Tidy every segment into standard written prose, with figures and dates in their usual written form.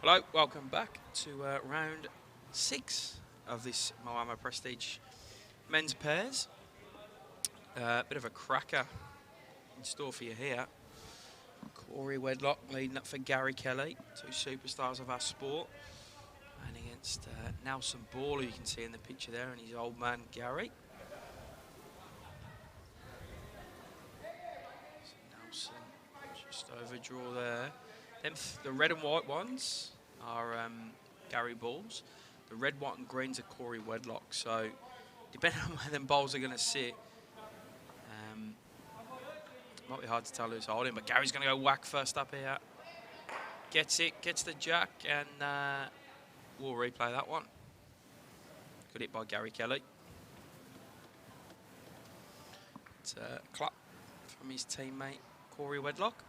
Hello, welcome back to round 6 of this Moama Prestige men's pairs. Bit of a cracker in store for you here. C.Wedlock leading up for G.Kelly, two superstars of our sport. And against N.Ball, who you can see in the picture there, and his old man Gary. So Nelson just overdraw there. Then the red and white ones are Gary Balls. The red, white and greens are C.Wedlock. So depending on where them balls are going to sit, might be hard to tell who's holding, but Gary's going to go whack first up here. Gets it, gets the jack, and we'll replay that one. Good hit by G.Kelly. It's a clap from his teammate C.Wedlock.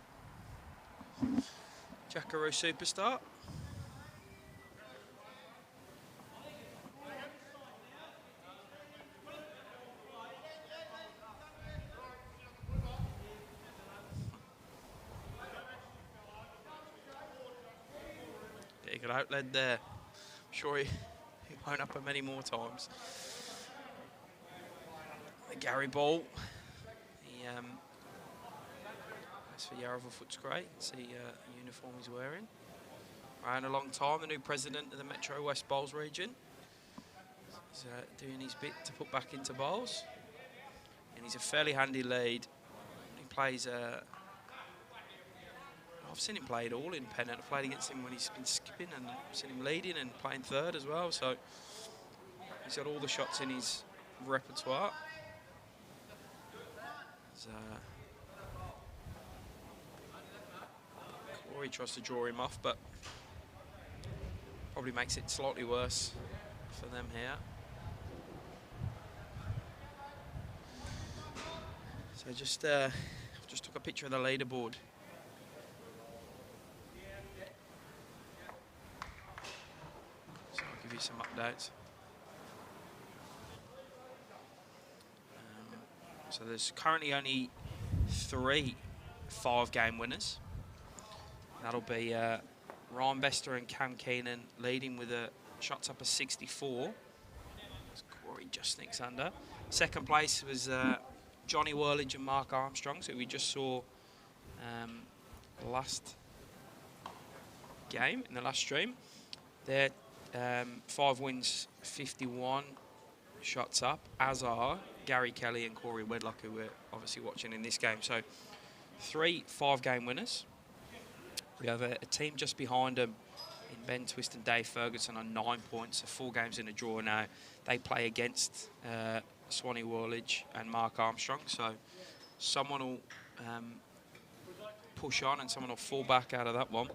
Jackaroo superstar. Big good outlet there. I'm sure he won't happen many more times. The Gary Ball. As for Yarrafoot's great. See the uniform he's wearing. Around a long time, the new president of the Metro West Bowls region. He's doing his bit to put back into bowls. And he's a fairly handy lead. He plays I've seen him play it all in Pennant. I've played against him when he's been skipping, and I've seen him leading and playing third as well. So he's got all the shots in his repertoire. Corey tries to draw him off, but probably makes it slightly worse for them here. So just took a picture of the leaderboard. So I'll give you some updates. So there's currently only 3 5-game winners. That'll be Ryan Bester and Cam Keenan leading with a shots up of 64. Corey just sneaks under. Second place was Johnny Whirlage and Mark Armstrong, so we just saw the last game in the last stream. They're 5 wins, 51 shots up, as are G.Kelly and C.Wedlock, who we're obviously watching in this game. So 3 5-game winners. We have a team just behind them in Ben Twist and Dave Ferguson on 9 points, so 4 games in a draw now. They play against Swanee Whirlage and Mark Armstrong, so someone will push on and someone will fall back out of that one.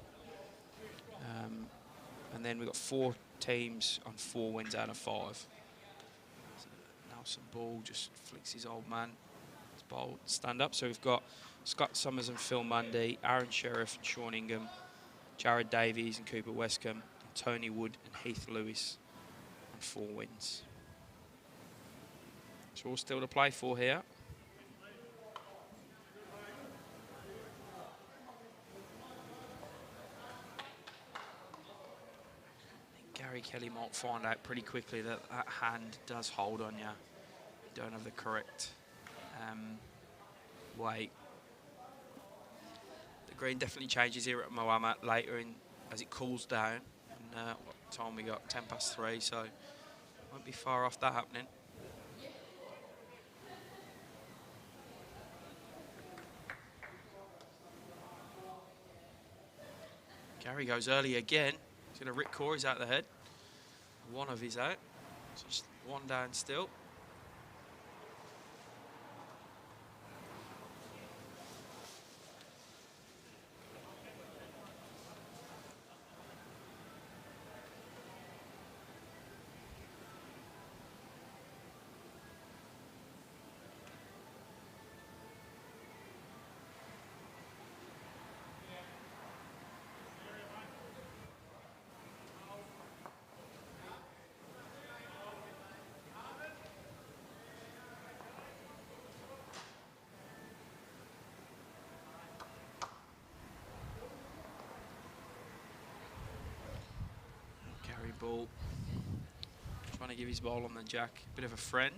And then we've got 4 teams on 4 wins out of 5. So Nelson Ball just flicks his old man. His bowl stand up. So we've got Scott Summers and Phil Mundy, Aaron Sheriff and Sean Ingham, Jared Davies and Cooper Westcombe, and Tony Wood and Heath Lewis on 4 wins. So all still to play for here. G.Kelly might find out pretty quickly that that hand does hold on you. You don't have the correct weight. The green definitely changes here at Moama later in as it cools down. And what time we got? 3:10, so won't be far off that happening. Gary goes early again. He's going to rip Corey's out the head. One of his out. So just 1 down still. Ball trying to give his ball on the jack a bit of a friend.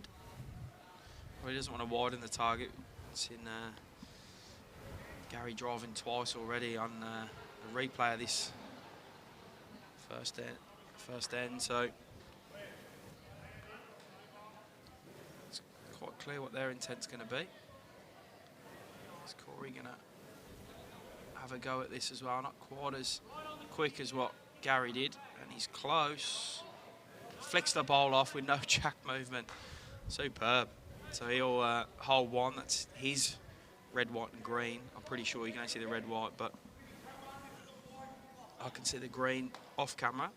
Well, he doesn't want to widen the target. It's in Gary driving twice already on the replay of this first end. So it's quite clear what their intent's going to be. Is Corey going to have a go at this as well? Not quite as quick as what Gary did, and he's close. Flicks the ball off with no jack movement. Superb. So he'll hold one. That's his red, white and green. I'm pretty sure you can only see the red, white, but I can see the green off camera.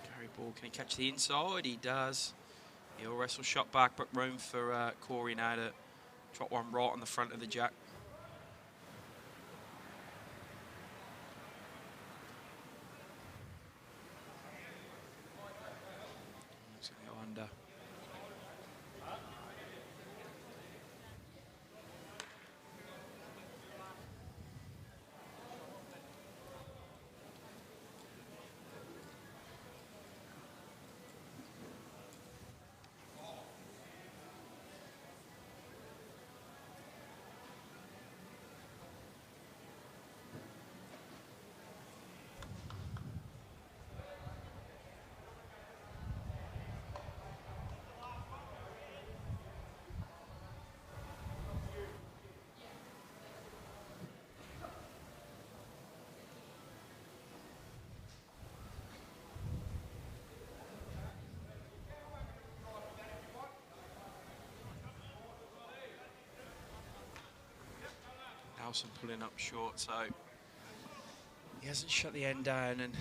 Gary Ball, can he catch the inside? He does. He'll wrestle shot back, but room for Corey now to drop one right on the front of the jack. He's going to go under. Nelson pulling up short, so he hasn't shut the end down, and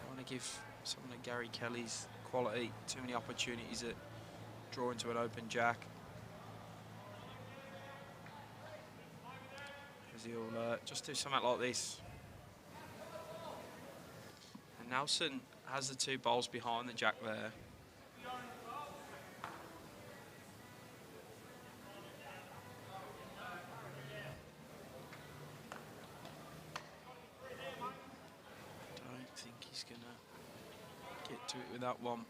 I want to give someone like Gary Kelly's quality too many opportunities at drawing to an open jack, because he'll just do something like this. And Nelson has the two balls behind the jack there. I think he's going to get to it with that one.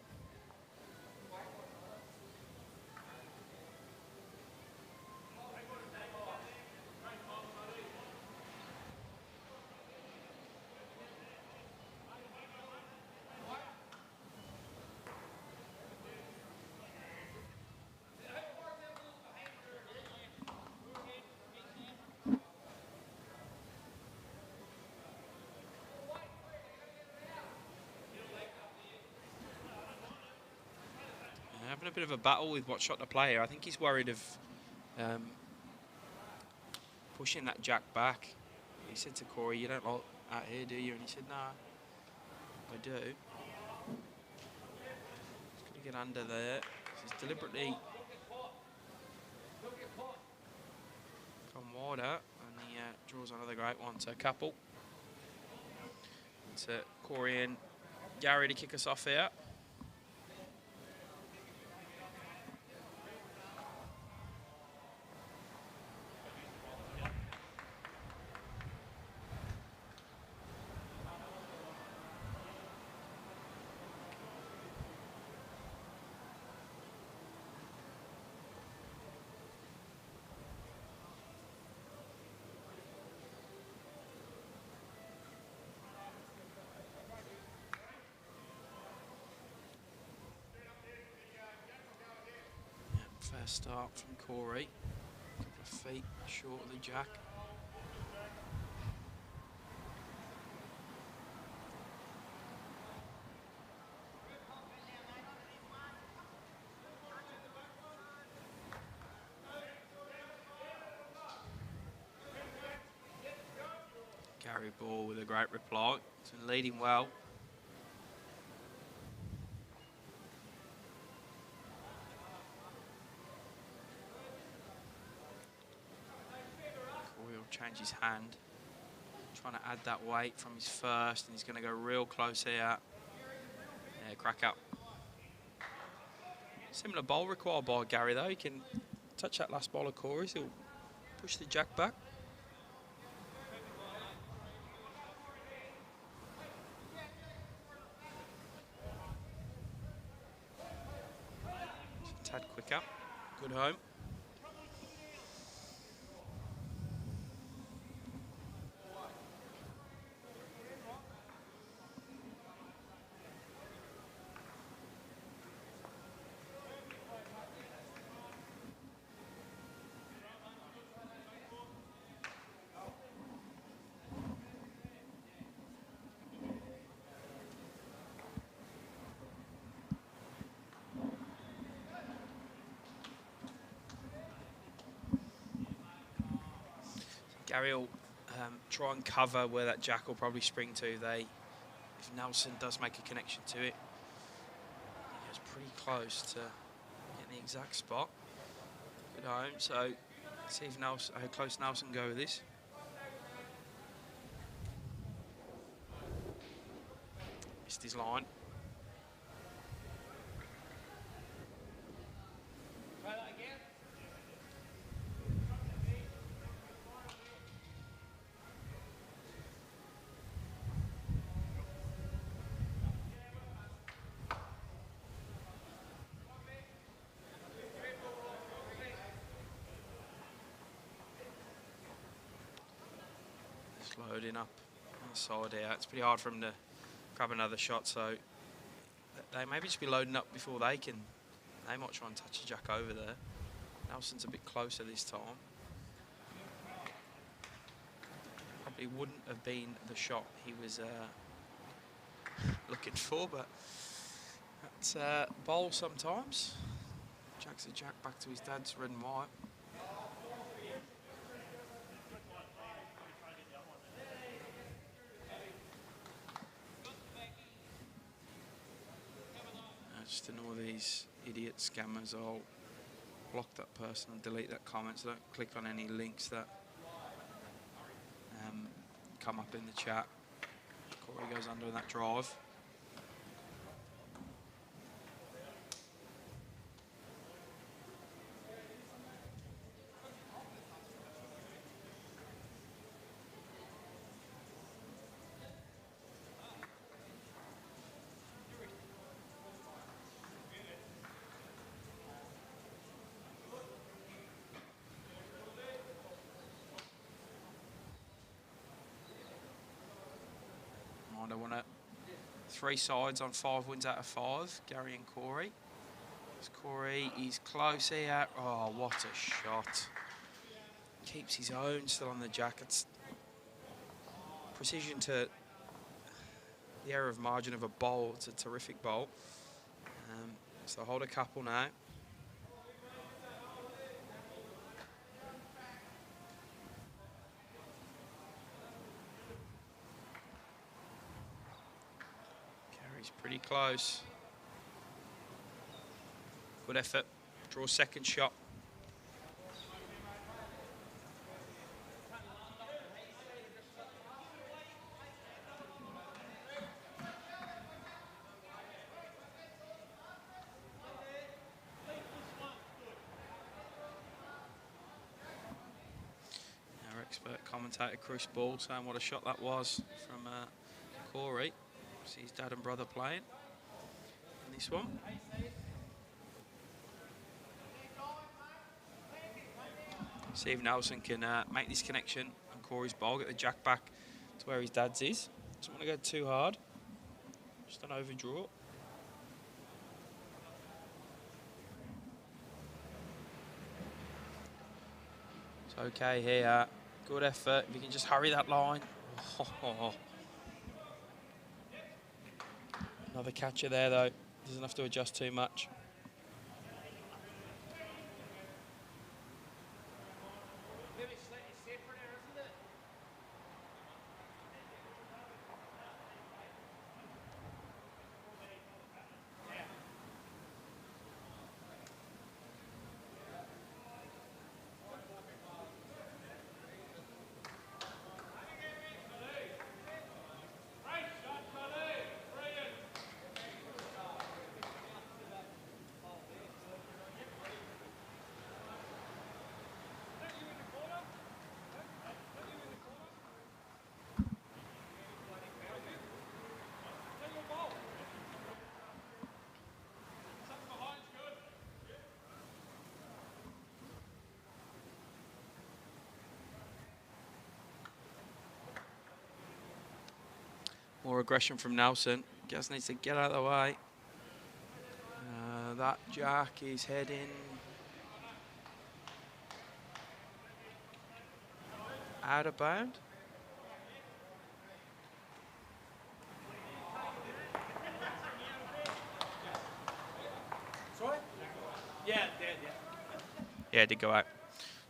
Having a bit of a battle with what shot to play here. I think he's worried of pushing that jack back. He said to Corey, "You don't like out here, do you?" And he said, "No, I do." He's going to get under there. He's deliberately gone wider, and he draws another great one. So a couple. It's Corey and Gary to kick us off here. Fair start from Corey. A couple of feet short of the jack. Gary Ball with a great reply. He's been leading well. Change his hand, trying to add that weight from his first, and he's going to go real close here. Yeah, crack up. Similar bowl required by Gary though. He can touch that last ball of Corey's. He'll push the jack back. Tad quicker. Good home. Gary will try and cover where that jack will probably spring to. If Nelson does make a connection to it, it's pretty close to getting the exact spot. Good home. So see if Nelson, how close Nelson go with this. Missed his line. Loading up on the side here. It's pretty hard for him to grab another shot, so they maybe just be loading up before they can. They might try and touch the jack over there. Nelson's a bit closer this time. Probably wouldn't have been the shot he was looking for, but that's bowl sometimes. Jack's a jack back to his dad's red and white. Just ignore these idiot scammers. I'll block that person and delete that comment, so don't click on any links that come up in the chat. Corey goes under in that drive. I want it. 3 sides on 5 wins out of 5. Gary and Corey. Corey, he's close here. Oh, what a shot. Keeps his own still on the jack. It's precision to the error of margin of a bowl. It's a terrific bowl. So hold a couple now. Pretty close. Good effort. Draw second shot. Our expert commentator Chris Ball saying what a shot that was from Corey. See his dad and brother playing in this one. See if Nelson can make this connection on Corey's ball, get the jack back to where his dad's is. Doesn't want to go too hard. Just an overdraw. It's okay here. Good effort. If you can just hurry that line. Another catcher there, though. Doesn't have to adjust too much. More aggression from Nelson. Just needs to get out of the way. That jack is heading out of bound. Sorry? Yeah. Yeah, it did go out.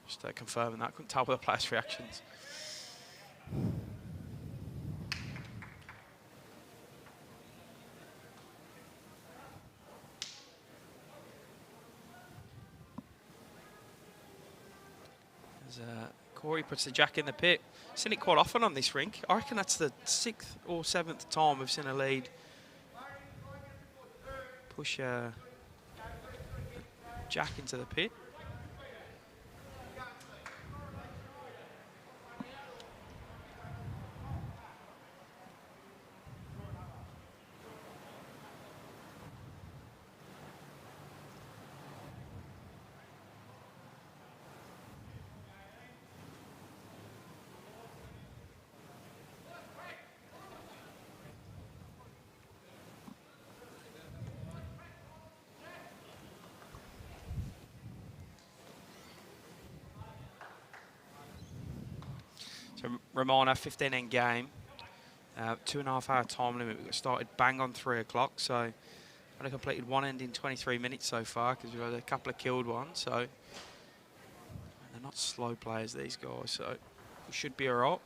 Just confirming that. Couldn't tell by the players' reactions. As Corey puts the jack in the pit. Seen it quite often on this rink. I reckon that's the 6th or 7th time we've seen a lead push jack into the pit. So Romana, 15 end game. 2.5 hour time limit. We got started bang on 3 o'clock. So only completed one end in 23 minutes so far because we've had a couple of killed ones. So they're not slow players, these guys. So we should be all right.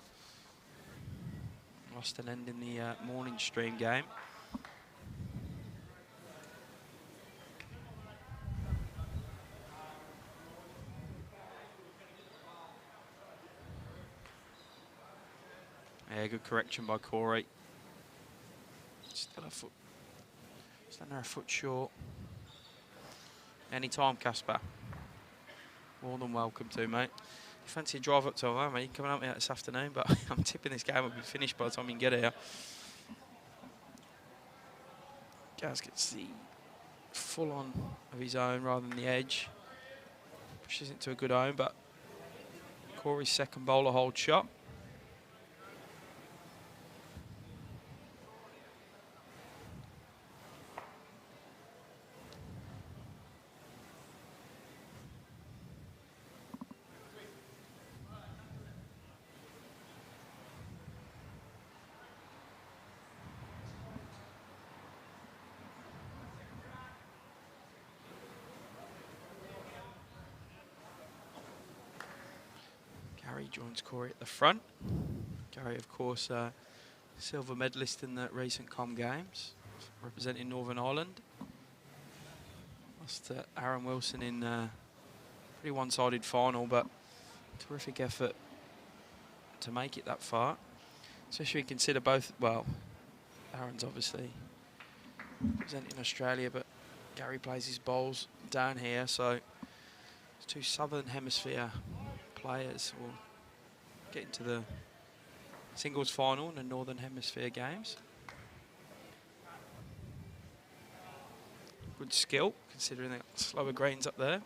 Lost an end in the morning stream game. Yeah, good correction by Corey. Still under a foot short. Anytime, Casper. More than welcome to, mate. You fancy a drive up to Moama, mate? You can come out me out this afternoon, but I'm tipping this game will be finished by the time you can get here. Gaz gets the full on of his own rather than the edge. Pushes it to a good home, but Corey's second bowler hold shot. Gary joins Corey at the front. Gary, of course, silver medalist in the recent Com Games, representing Northern Ireland. Lost to Aaron Wilson in a pretty one-sided final, but terrific effort to make it that far. Especially when you consider both, well, Aaron's obviously representing Australia, but Gary plays his bowls down here, so it's two Southern Hemisphere players will get into the singles final in the Northern Hemisphere games. Good skill, considering the slower greens up there.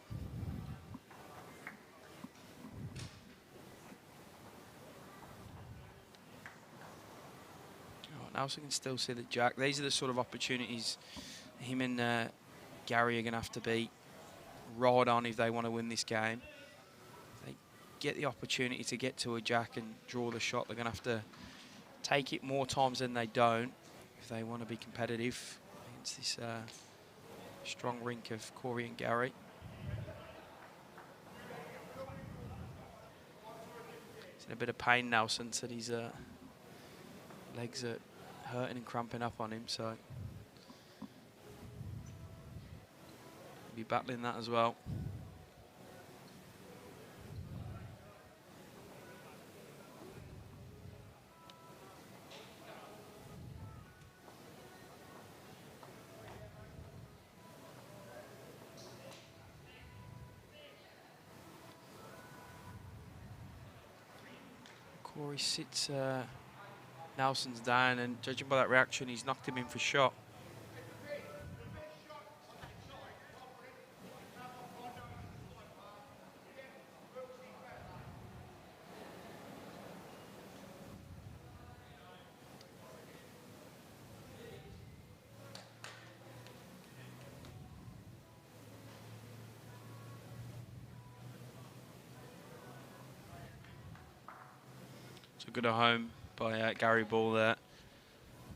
Nelson can still see the jack. These are the sort of opportunities him and Gary are going to have to be right on if they want to win this game. If they get the opportunity to get to a jack and draw the shot, they're going to have to take it more times than they don't if they want to be competitive against this strong rink of Corey and Gary. He's in a bit of pain, Nelson said his legs are hurting and cramping up on him, so he'll be battling that as well. Corey sits Nelson's down, and judging by that reaction, he's knocked him in for shot. So good at home by Gary Ball there.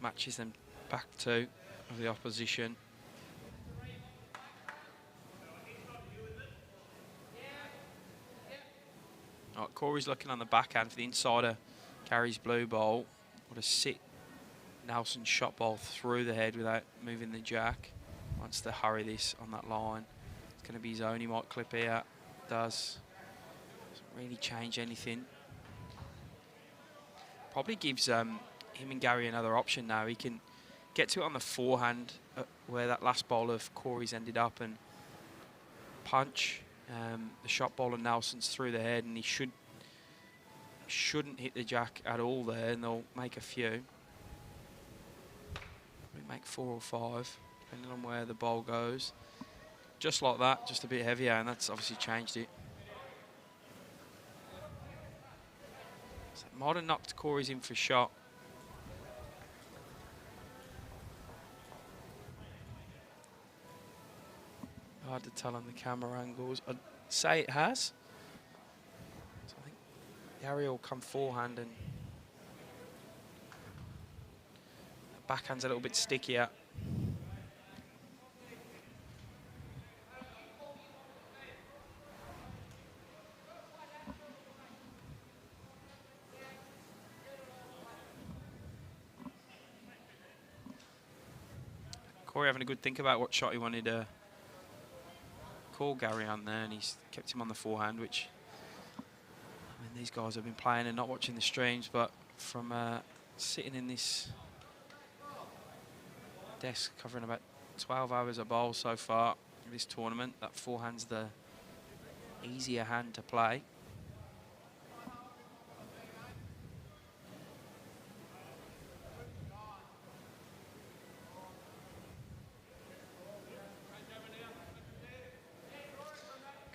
Matches them back two of the opposition. Right, Corey's looking on the backhand for the insider. Carries blue ball. What a sit. Nelson shot ball through the head without moving the jack. Wants to hurry this on that line. It's going to be his own. He might clip here. Doesn't really change anything. Probably gives him and Gary another option now. He can get to it on the forehand where that last ball of Corey's ended up and punch the shot ball of Nelson's through the head, and he shouldn't hit the jack at all there, and they'll make a few. Make 4 or 5, depending on where the ball goes. Just like that, just a bit heavier, and that's obviously changed it. So might have knocked Corey's in for shot. Hard to tell on the camera angles. I'd say it has. So I think Gary will come forehand and the backhand's a little bit stickier. Corey having a good think about what shot he wanted to call Gary on there, and he's kept him on the forehand, which, I mean, these guys have been playing and not watching the streams, but from sitting in this desk covering about 12 hours of bowl so far in this tournament, that forehand's the easier hand to play.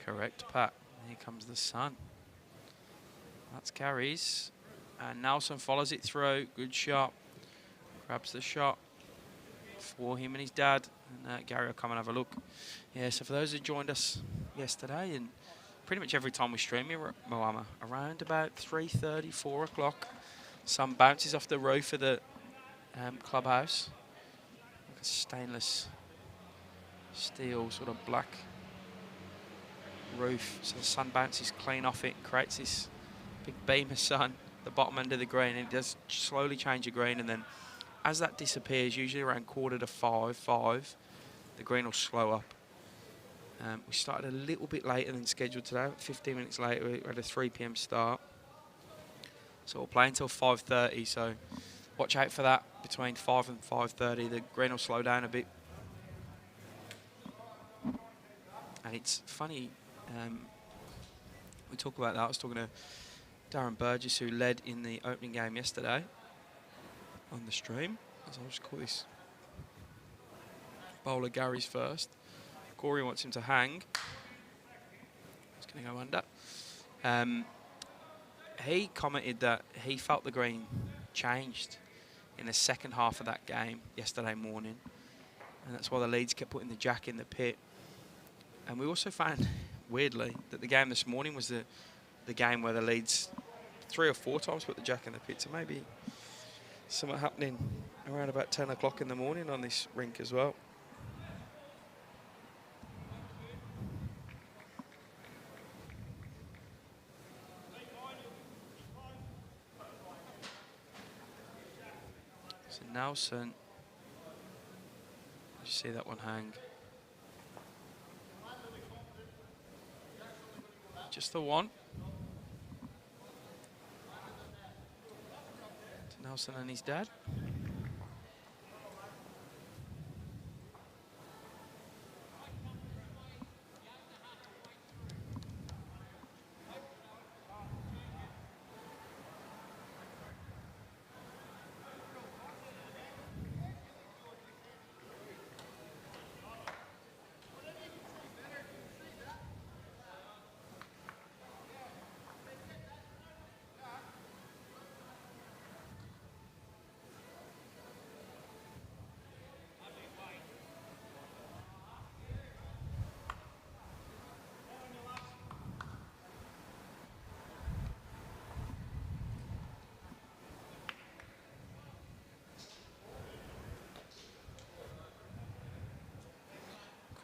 Correct, Pat. Here comes the sun. That's Gary's. And Nelson follows it through. Good shot. Grabs the shot for him and his dad. And Gary will come and have a look. Yeah, so for those who joined us yesterday, and pretty much every time we stream here at Moama, around about 3:30, 4 o'clock, sun bounces off the roof of the clubhouse. Like a stainless steel sort of black roof, so the sun bounces clean off it, creates this big beam of sun at the bottom end of the green, and it does slowly change the green, and then as that disappears, usually around 4:45, the green will slow up. We started a little bit later than scheduled today, 15 minutes later. We had a 3 p.m. start, so we'll play until 5:30, so watch out for that. Between 5 and 5:30 the green will slow down a bit. And it's funny, we talk about that. I was talking to Darren Burgess, who led in the opening game yesterday on the stream. So I'll just call this bowler Gary's first. Corey wants him to hang. It's going to go under. He commented that he felt the green changed in the second half of that game yesterday morning, and that's why the leads kept putting the jack in the pit. And we also found, weirdly, that the game this morning was the game where the leads 3 or 4 times put the jack in the pit. So maybe something happening around about 10 o'clock in the morning on this rink as well. So Nelson, did you see that one hang? Just the one. To Nelson and his dad.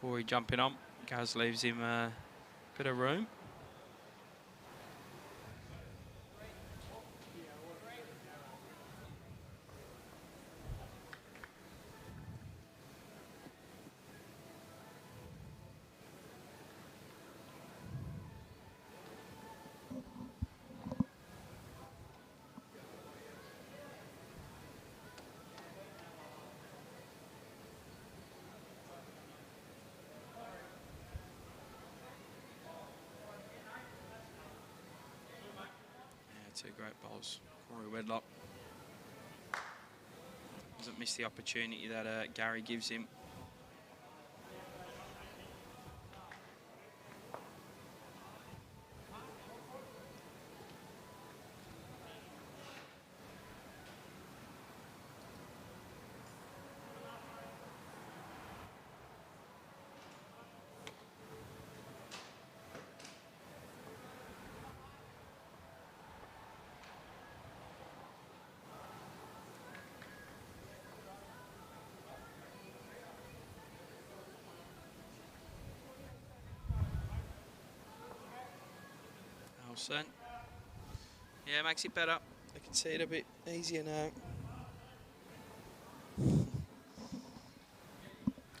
Corey jumping on. Gaz leaves him a bit of room. Two great bowls. Corey Wedlock doesn't miss the opportunity that Gary gives him. Nelson. Yeah, makes it better. I can see it a bit easier now.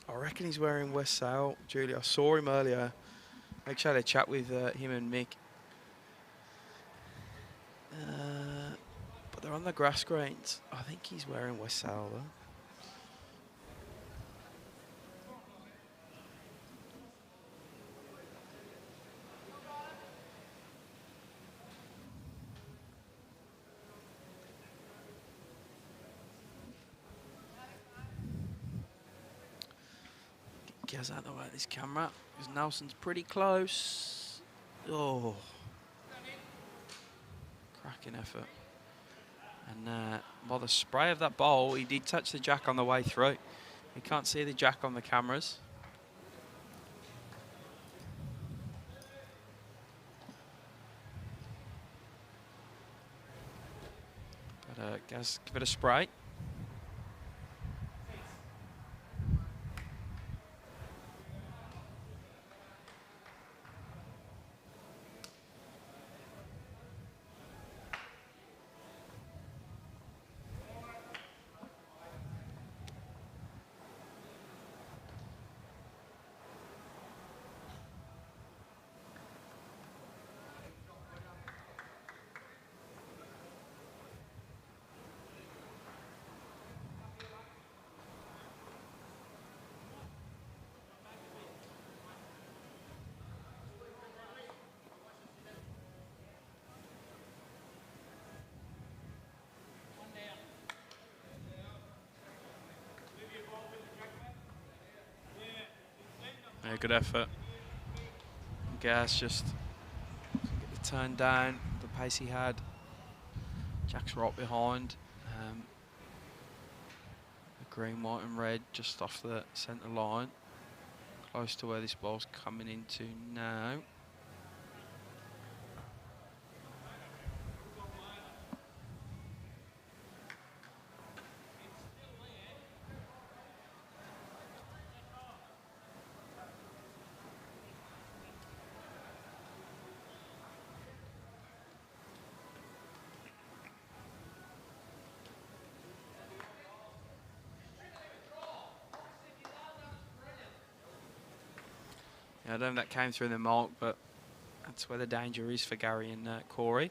I reckon he's wearing West Sale, Julie. I saw him earlier. Actually had a chat with him and Mick. But they're on the grass greens. I think he's wearing West Sale though. Gaz out the way of this camera because Nelson's pretty close. Oh, cracking effort. And by the spray of that bowl, he did touch the jack on the way through. You can't see the jack on the cameras. But Gaz, give it a spray. Yeah, good effort. Gaz just get the turn down, the pace he had. Jack's right behind. The green, white and red just off the centre line. Close to where this ball's coming into now. I don't know if that came through the mark, but that's where the danger is for Gary and Corey.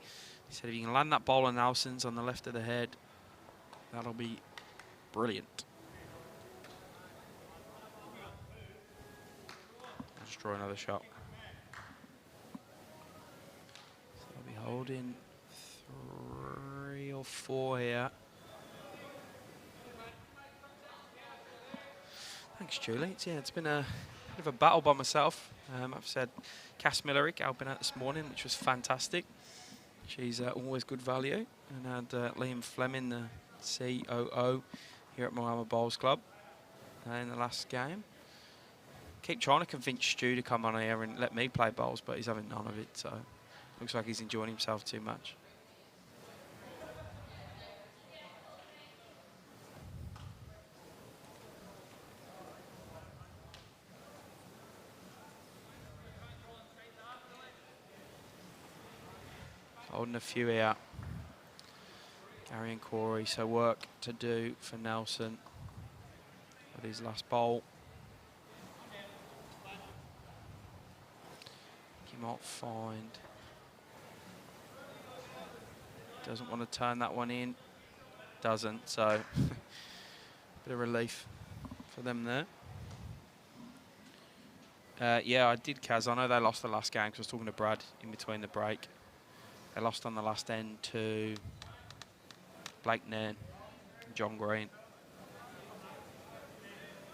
He said if you can land that ball on Nelson's on the left of the head, that'll be brilliant. I'll just draw another shot. So I'll be holding 3 or 4 here. Thanks, Julie. It's been a bit of a battle by myself. I've said Cass Millerick helping out this morning, which was fantastic. She's always good value. And had Liam Fleming, the COO here at Moama Bowls Club in the last game. Keep trying to convince Stu to come on here and let me play bowls, but he's having none of it, so looks like he's enjoying himself too much. Holding a few here. Gary and Corey, so work to do for Nelson with his last bowl. He might find. Doesn't want to turn that one in. Doesn't, so bit of relief for them there. Yeah, I did, Kaz. I know they lost the last game because I was talking to Brad in between the break. They lost on the last end to Blake Nairn and John Green.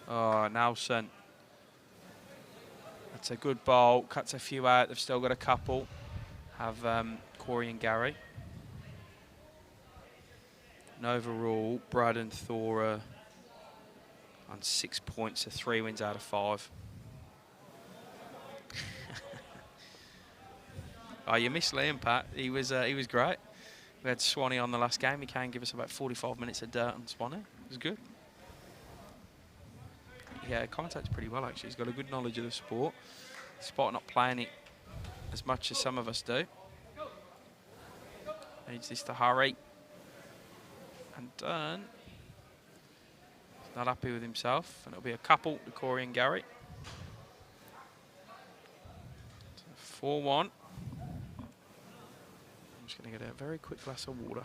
Oh, Nelson. That's a good bowl. Cuts a few out. They've still got a couple. Have Corey and Gary. And overall, Brad and Thora on 6 points, so 3 wins out of 5. Oh, you missed Liam, Pat. He was great. We had Swanee on the last game. He can give us about 45 minutes of dirt on Swanee. It was good. Yeah, commentates pretty well, actually. He's got a good knowledge of the sport. Despite not playing it as much as some of us do. Needs this to hurry. And Dern. He's not happy with himself. And it'll be a couple to Corey and Gary. 4-1. I'm just going to get a very quick glass of water.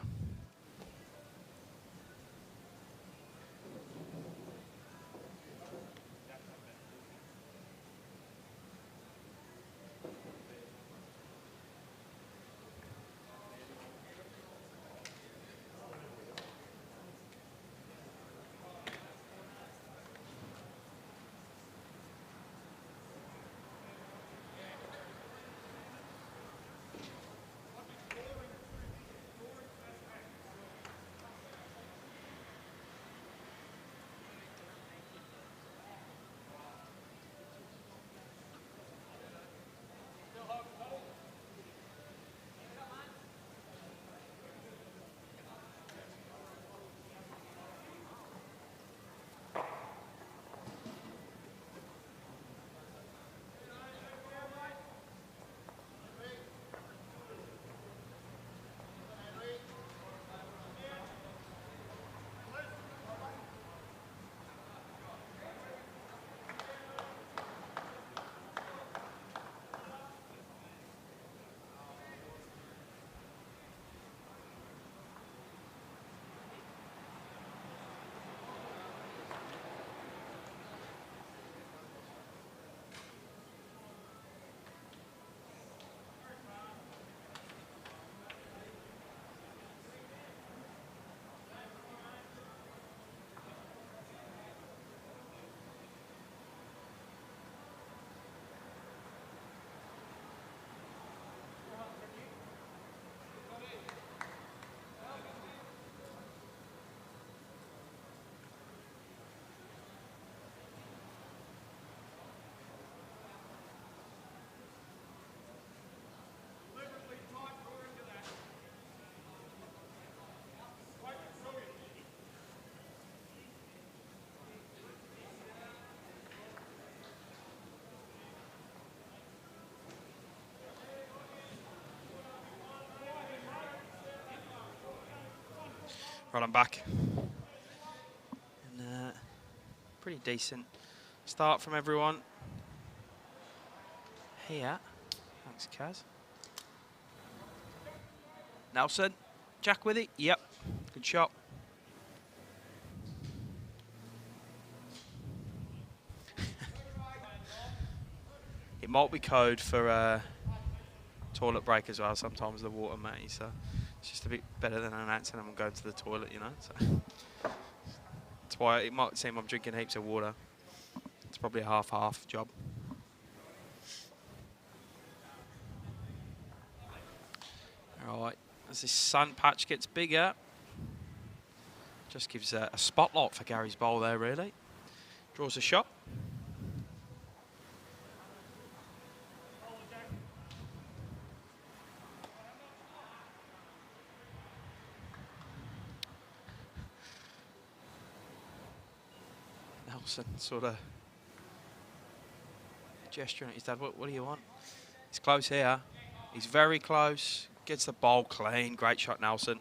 Right, I'm back. And pretty decent start from everyone. Here. Thanks, Kaz. Nelson. Jack with it. Yep. Good shot. It might be code for toilet break as well. Sometimes the water, mate. So it's just a bit better than announcing them and going to the toilet, you know. So that's why it might seem I'm drinking heaps of water. It's probably a half-half job. All right, as this sun patch gets bigger, just gives a spotlight for Gary's bowl there, really. Draws a shot. Nelson sort of gesturing at his dad. What do you want? He's close here. He's very close. Gets the ball clean. Great shot, Nelson.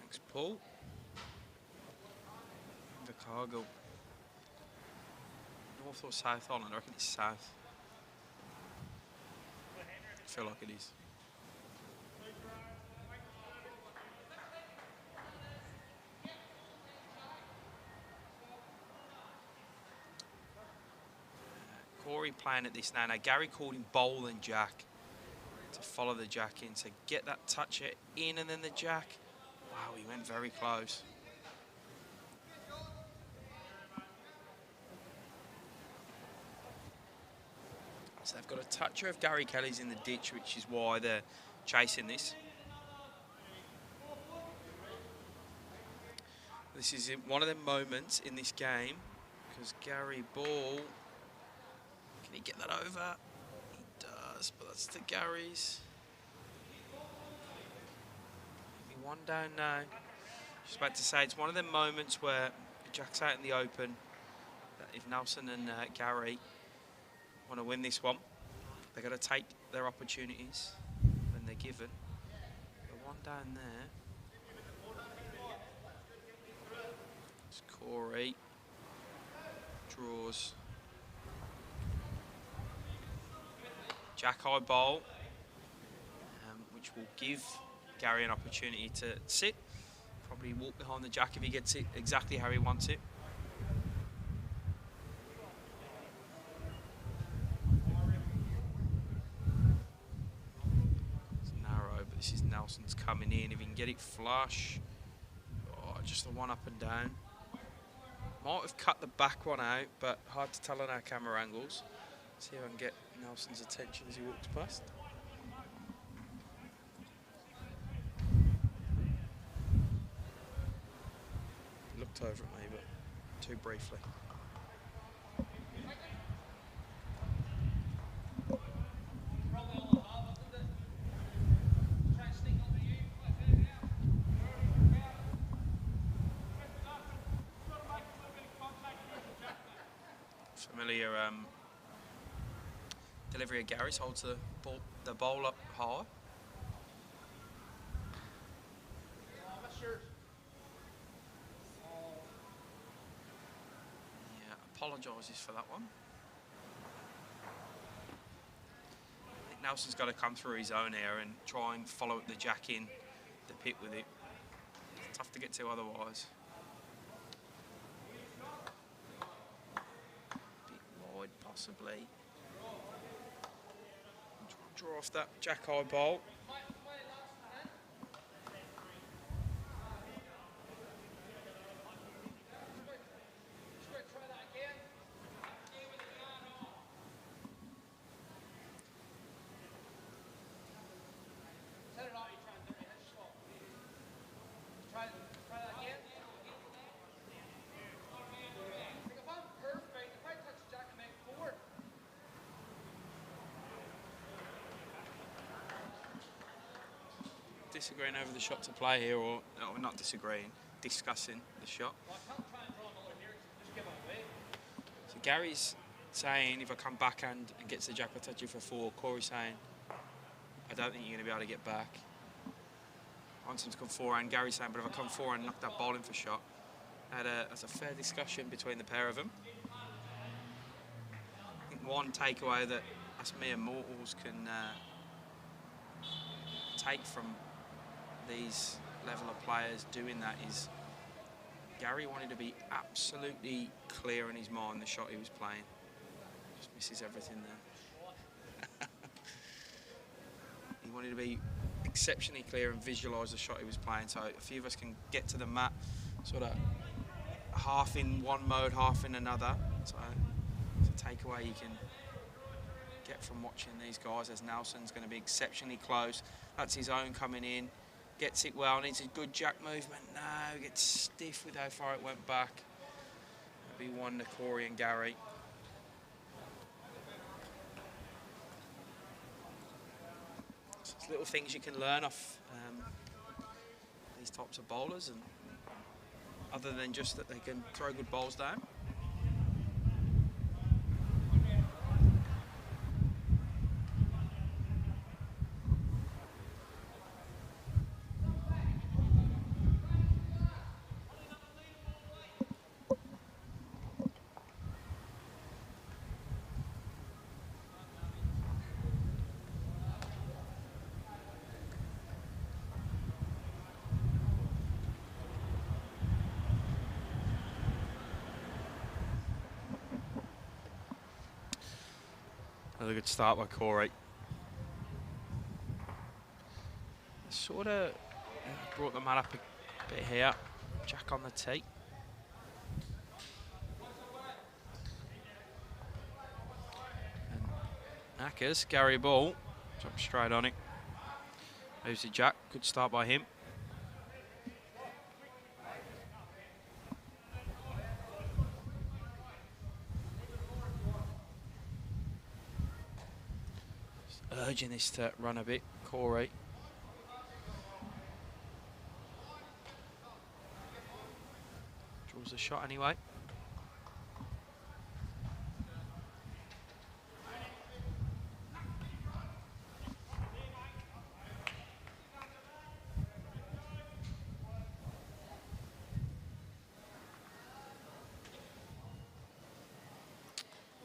Thanks, Paul. Invercargill. North or South Holland? I reckon it's South. I feel like it is. Corey playing at this now. Now Gary called him bowl and jack to follow the jack in. So get that toucher in and then the jack. Wow, he went very close. So they've got a toucher of Gary Kelly's in the ditch, which is why they're chasing this. This is one of the moments in this game because Gary Ball, can he get that over? He does, but that's to Gary's. Maybe one down now. Just about to say, it's one of the moments where Jack's out in the open. That if Nelson and Gary want to win this one, they've got to take their opportunities when they're given. The one down there. It's Corey. Draws. Jack high bowl, which will give Gary an opportunity to sit. Probably walk behind the jack if he gets it exactly how he wants it. It's narrow, but this is Nelson's coming in. If he can get it flush, oh, just the one up and down. Might have cut the back one out, but hard to tell on our camera angles. See if I can get Nelson's attention as he walks past. He looked over at me, but too briefly. Familiar delivery of Gary's, holds the ball up high. Yeah, apologises for that one. I think Nelson's got to come through his own air and try and follow the jack in the pit with it. It's tough to get to otherwise. Possibly. Draw off that jack high ball. Disagreeing over the shot to play here, or no, not disagreeing, discussing the shot. So Gary's saying if I come backhand and gets the jack, I'll touch you for 4. Corey's saying I don't think you're going to be able to get back. I want him to come forehand. Gary's saying, but if I come forehand and knock that ball in for shot. That's a fair discussion between the pair of them. I think one takeaway that us mere mortals can take from these level of players doing that is Gary wanted to be absolutely clear in his mind the shot he was playing. Just misses everything there. He wanted to be exceptionally clear and visualise the shot he was playing, so a few of us can get to the mat sort of half in one mode, half in another. So it's a takeaway you can get from watching these guys, as Nelson's going to be exceptionally close. That's his own coming in. Gets it well, needs a good jack movement. No, gets stiff with how far it went back. That'll be one to Corey and Gary. So it's little things you can learn off these types of bowlers, and other than just that they can throw good bowls down. Another good start by Corey. Sort of brought the man up a bit here. Jack on the tee. And Knackers, Gary Ball, jump straight on it. Moves to Jack, good start by him. Just urging this to run a bit, Corey. Draws the shot anyway.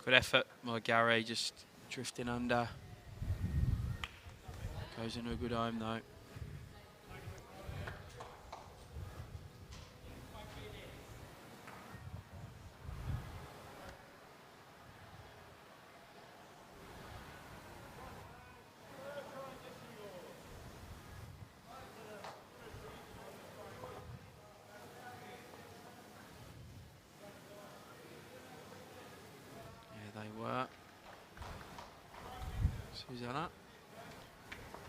Good effort by Gary, just drifting under. Goes into a good home though. They were. Susanna.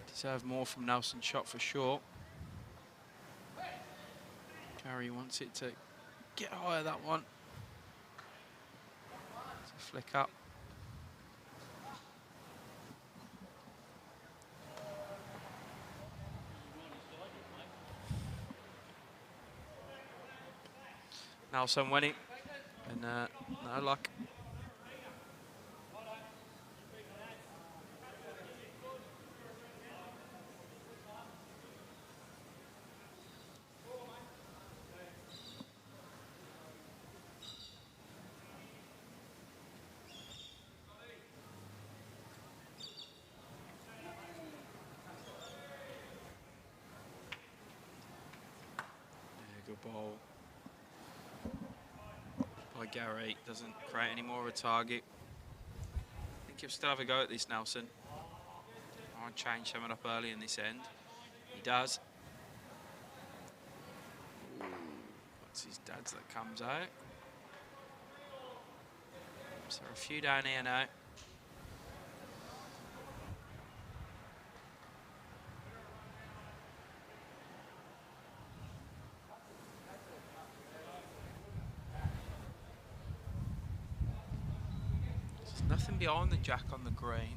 Deserve more from Nelson's shot for sure. Gary wants it to get higher, that one. It's a flick up. Nelson winning. And no luck. Good ball by Gary. Doesn't create any more of a target. I think he'll still have a go at this, Nelson. I want to change something up early in this end. He does. Ooh, that's his dad's that comes out. So a few down here now. Nothing behind the Jack on the green.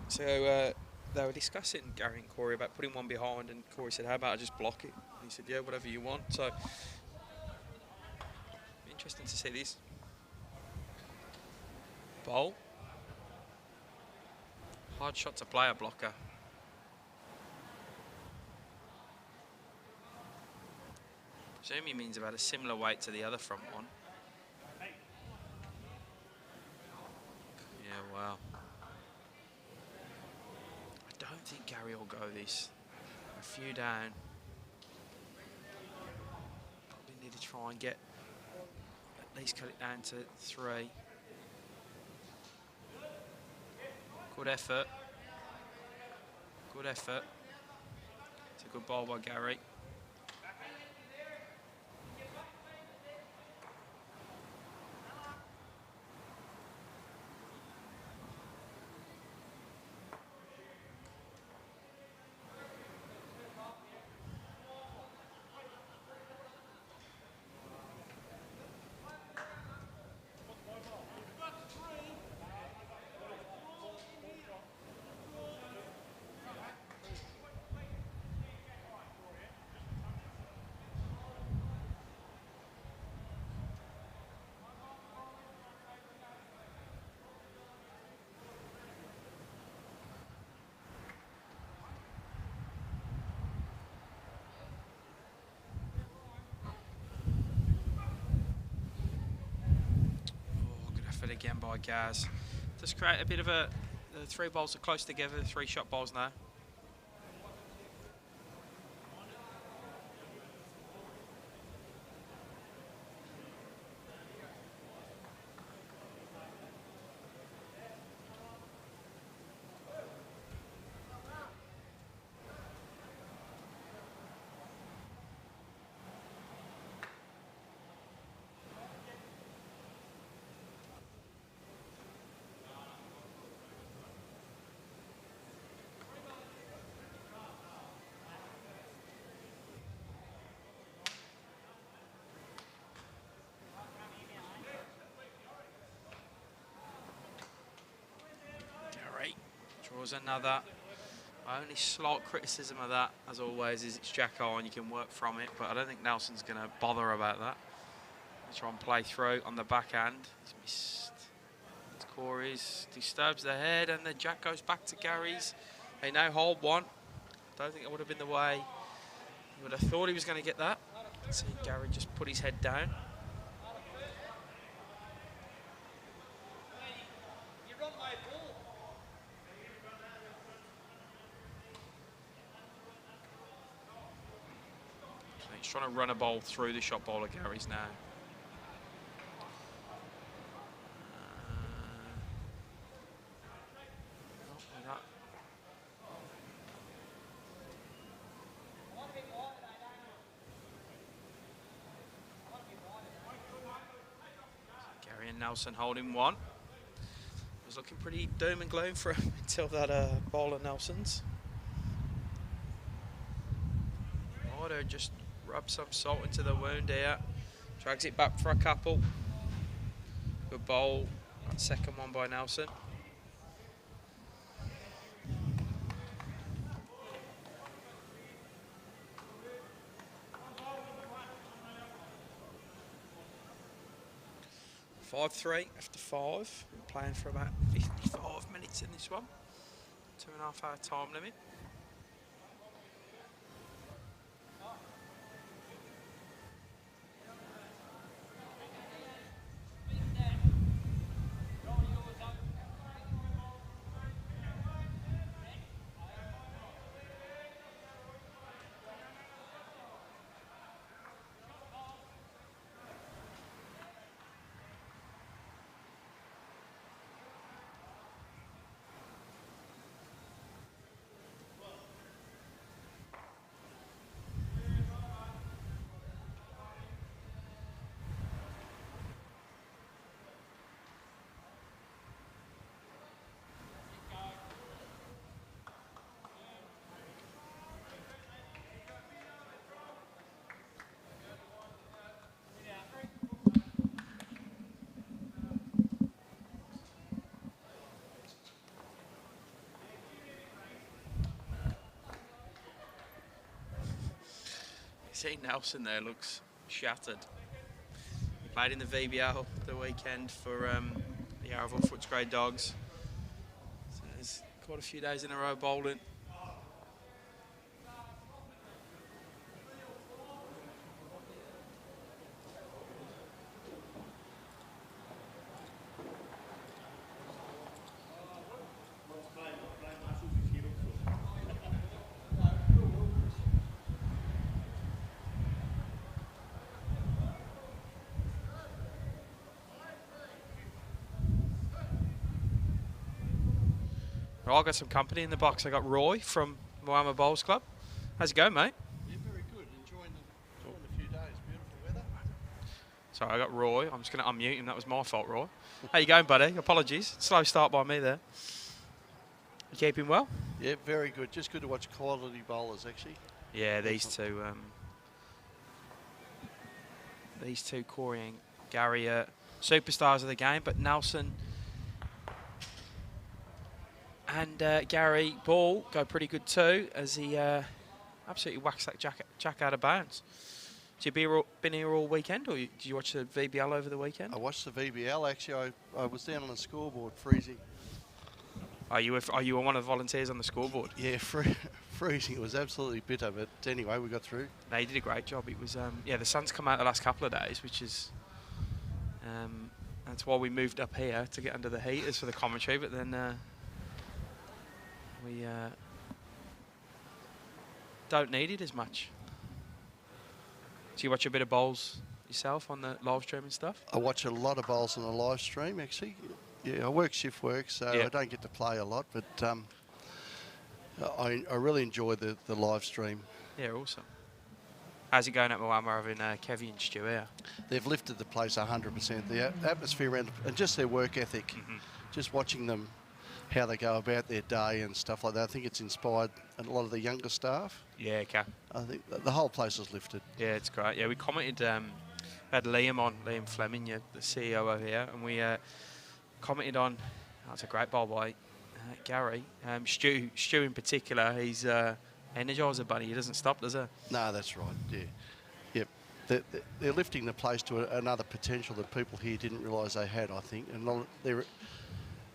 So they were discussing, Gary and Corey, about putting one behind, and Corey said, how about I just block it? And he said, yeah, whatever you want. So interesting to see this. Bowl. Hard shot to play a blocker. Presume he means about a similar weight to the other front one. Yeah, wow. I don't think Gary will go this. A few down. Probably need to try and get, at least cut it down to 3. Good effort. Good effort. It's a good ball by Gary. again by Gaz. Just create a bit of the 3 balls are close together, the 3 shot balls now. Draws another. My only slight criticism of that, as always, is it's Jack-O and you can work from it, but I don't think Nelson's going to bother about that. He's trying to play through on the backhand. He's missed. It's Corey's. Disturbs the head, and the Jack goes back to Gary's. They now hold one. Don't think it would have been the way you would have thought he was going to get that. See Gary just put his head down. He's trying to run a ball through the shot ball of Gary's now. Gary and Nelson holding one. It was looking pretty doom and gloom for him until that ball of Nelson's. Order just rub some salt into the wound here. Drags it back for a couple. Good bowl. That second one by Nelson. Five 3 after 5. Been playing for about 55 minutes in this one. 2.5 hour time limit. See Nelson there looks shattered. Played in the VBL the weekend for the Yarraville Footscray Dogs. So there's quite a few days in a row bowling. Right, I've got some company in the box. I got Roy from Moama Bowls Club. How's it going, mate? Yeah, very good. Enjoying the few days. Beautiful weather. Sorry, I got Roy. I'm just going to unmute him. That was my fault, Roy. How you going, buddy? Apologies. Slow start by me there. You keeping well? Yeah, very good. Just good to watch quality bowlers, actually. Yeah, these two, Corey and Gary, are superstars of the game, but Nelson and Gary Ball go pretty good too, as he absolutely whacks that jack out of bounds. Have you been here all weekend, or did you watch the VBL over the weekend? I watched the VBL, actually. I was down on the scoreboard freezing. Are you one of the volunteers on the scoreboard? Yeah, freezing. It was absolutely bitter, but anyway, we got through. No, you did a great job. It was, yeah, the sun's come out the last couple of days, which is That's why we moved up here to get under the heaters for the commentary, but then we don't need it as much. Do you watch a bit of bowls yourself on the live stream and stuff? I watch a lot of bowls on the live stream, actually. Yeah, I work shift work, so I don't get to play a lot, but I really enjoy the live stream. Yeah, awesome. How's it going at Moama having Kevy and Stu here? They've lifted the place 100%. The atmosphere around, and just their work ethic, just watching them, how they go about their day and stuff like that. I think it's inspired a lot of the younger staff. Yeah, okay. I think the whole place is lifted. Yeah, it's great. Yeah, we commented, we had Liam Fleming, the CEO over here, and we commented on, that's a great bowl by Gary. Stu in particular, he's Energizer bunny. He doesn't stop, does he? No, that's right. Yeah, yep. They're lifting the place to another potential that people here didn't realise they had. I think, and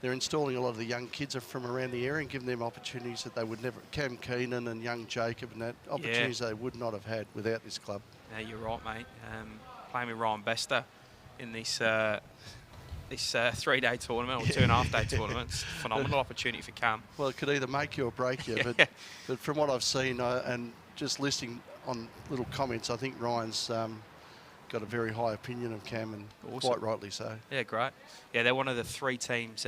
they're installing a lot of the young kids from around the area and giving them opportunities that they would never. Cam Keenan and young Jacob and that opportunities they would not have had without this club. Yeah, you're right, mate. Playing with Ryan Bester in this 3-day tournament or 2.5-day tournament. It's a phenomenal opportunity for Cam. Well, it could either make you or break you, but from what I've seen and just listening on little comments, I think Ryan's got a very high opinion of Cam, and quite rightly so. Yeah, great. Yeah, they're one of the 3 teams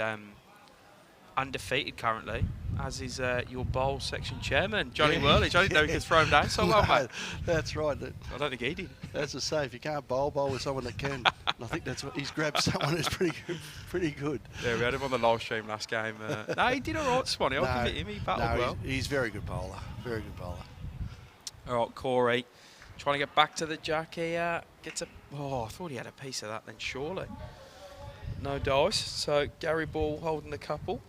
undefeated currently, as is your bowl section chairman, Johnny Whirlich. I didn't know he could throw him down so well, mate. That's right. I don't think he did. That's to say, if you can't bowl with someone that can. And I think that's what he's grabbed someone who's pretty good. Yeah, we had him on the live stream last game. No, he did all right, Swanee. I'll give it him. He battled well. He's very good bowler. Very good bowler. All right, Corey, trying to get back to the jack. He gets a... Oh, I thought he had a piece of that then, surely. No dice. So Gary Ball holding a couple.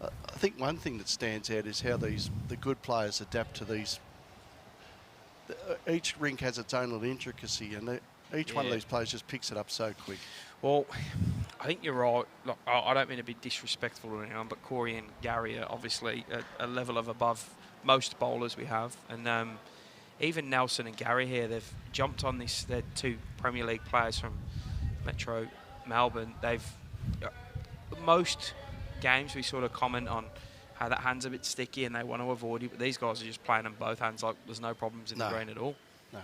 I think one thing that stands out is how the good players adapt to these. Each rink has its own little intricacy, and each one of these players just picks it up so quick. Well, I think you're right. Look, I don't mean to be disrespectful or anything, but Corey and Gary are obviously a level of above most bowlers we have, and even Nelson and Gary here, they've jumped on this. They're 2 Premier League players from Metro Melbourne. They've most games we sort of comment on how that hand's a bit sticky and they want to avoid it, but these guys are just playing on both hands like there's no problems in the green at all. No.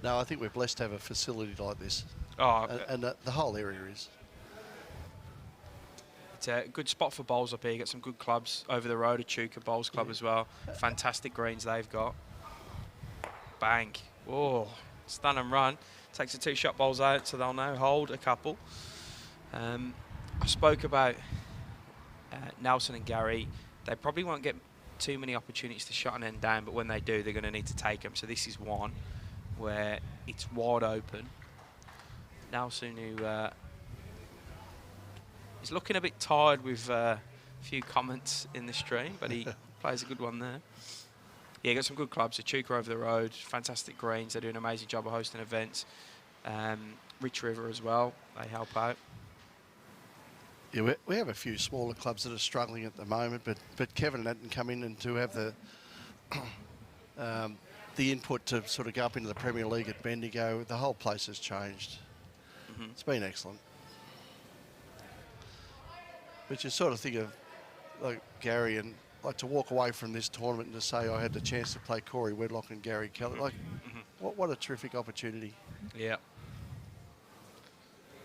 No, I think we're blessed to have a facility like this. Oh, and the whole area is. It's a good spot for bowls up here. You got some good clubs over the road, Echuca Bowls Club as well. Fantastic greens they've got. Bang. Oh, stun and run. Takes the 2 shot bowls out, so they'll now hold a couple. I spoke about Nelson and Gary. They probably won't get too many opportunities to shot an end down, but when they do, they're going to need to take them. So this is one where it's wide open. Nelson, who is looking a bit tired with a few comments in the stream, but he plays a good one there. Yeah, got some good clubs. Echuca over the road, fantastic greens. They do an amazing job of hosting events. Rich River as well. They help out. Yeah, we have a few smaller clubs that are struggling at the moment, but Kevin hadn't come in and to have the input to sort of go up into the Premier League at Bendigo. The whole place has changed. It's been excellent. But you sort of think of like Gary and like to walk away from this tournament and to say I had the chance to play C.Wedlock and G.Kelly. Like, what a terrific opportunity. Yeah.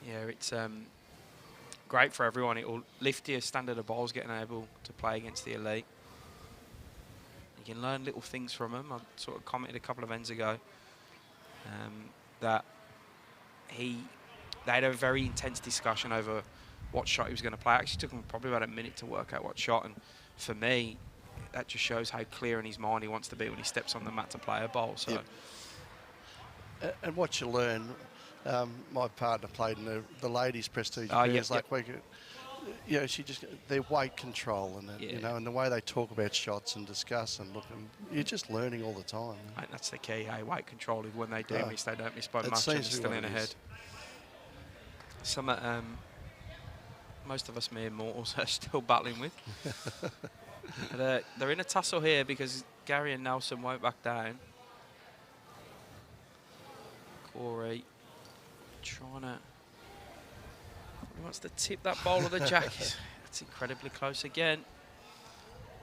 Yeah, it's great for everyone. It will lift your standard of bowls getting able to play against the elite. You can learn little things from them. I sort of commented a couple of ends ago that they had a very intense discussion over what shot he was going to play. It actually took him probably about a minute to work out what shot, and for me, that just shows how clear in his mind he wants to be when he steps on the mat to play a bowl. So, and what you learn, my partner played in the ladies' prestige pairs like week. You know, their weight control and you know, and the way they talk about shots and discuss and look, and you're just learning all the time. Mate, that's the key. Hey, weight control. When they do miss, they don't miss by much, and they're still in ahead. Some most of us mere mortals are still battling with. But, they're in a tussle here because Gary and Nelson won't back down. Corey trying to... He wants to tip that bowl of the jack. It's incredibly close again.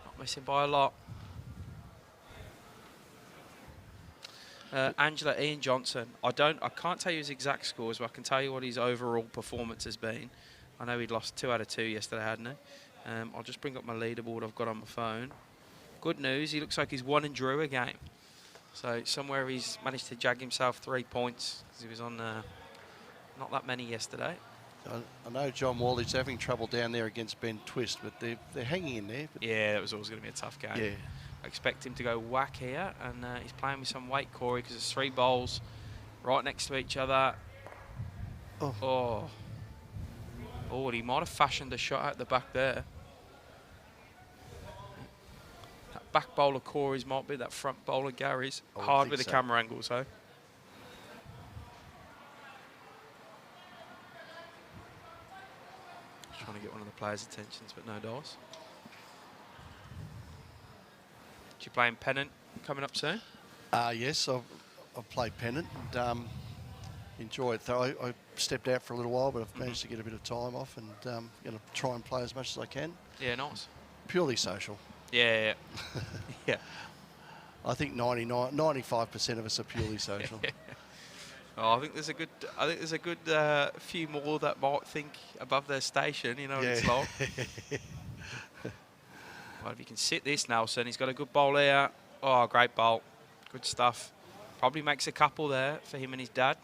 Not missing by a lot. Angela, Ian Johnson. I can't tell you his exact scores, but I can tell you what his overall performance has been. I know he'd lost 2 out of 2 yesterday, hadn't he? I'll just bring up my leaderboard I've got on my phone. Good news, he looks like he's won and drew a game. So somewhere he's managed to jag himself 3 points because he was on not that many yesterday. I know John Wally's having trouble down there against Ben Twist, but they're hanging in there. Yeah, it was always going to be a tough game. Yeah. I expect him to go whack here, and he's playing with some weight, Corey, because there's 3 bowls right next to each other. Oh, he might have fashioned a shot out the back there. That back bowl of Corey's might be that front bowl of Gary's. Hard with the camera angles, though. Trying to get one of the players' attentions, but no dice. You playing Pennant coming up soon? Yes, I've played Pennant and enjoy it. Though I stepped out for a little while, but I've managed to get a bit of time off and going to try and play as much as I can. Yeah, nice. Purely social. Yeah. Yeah. I think 95% of us are purely social. Oh, I think there's a good few more that might think above their station. You know what it's like. Well, if you can sit this, Nelson, he's got a good bowl here. Oh, great bowl. Good stuff. Probably makes a couple there for him and his dad.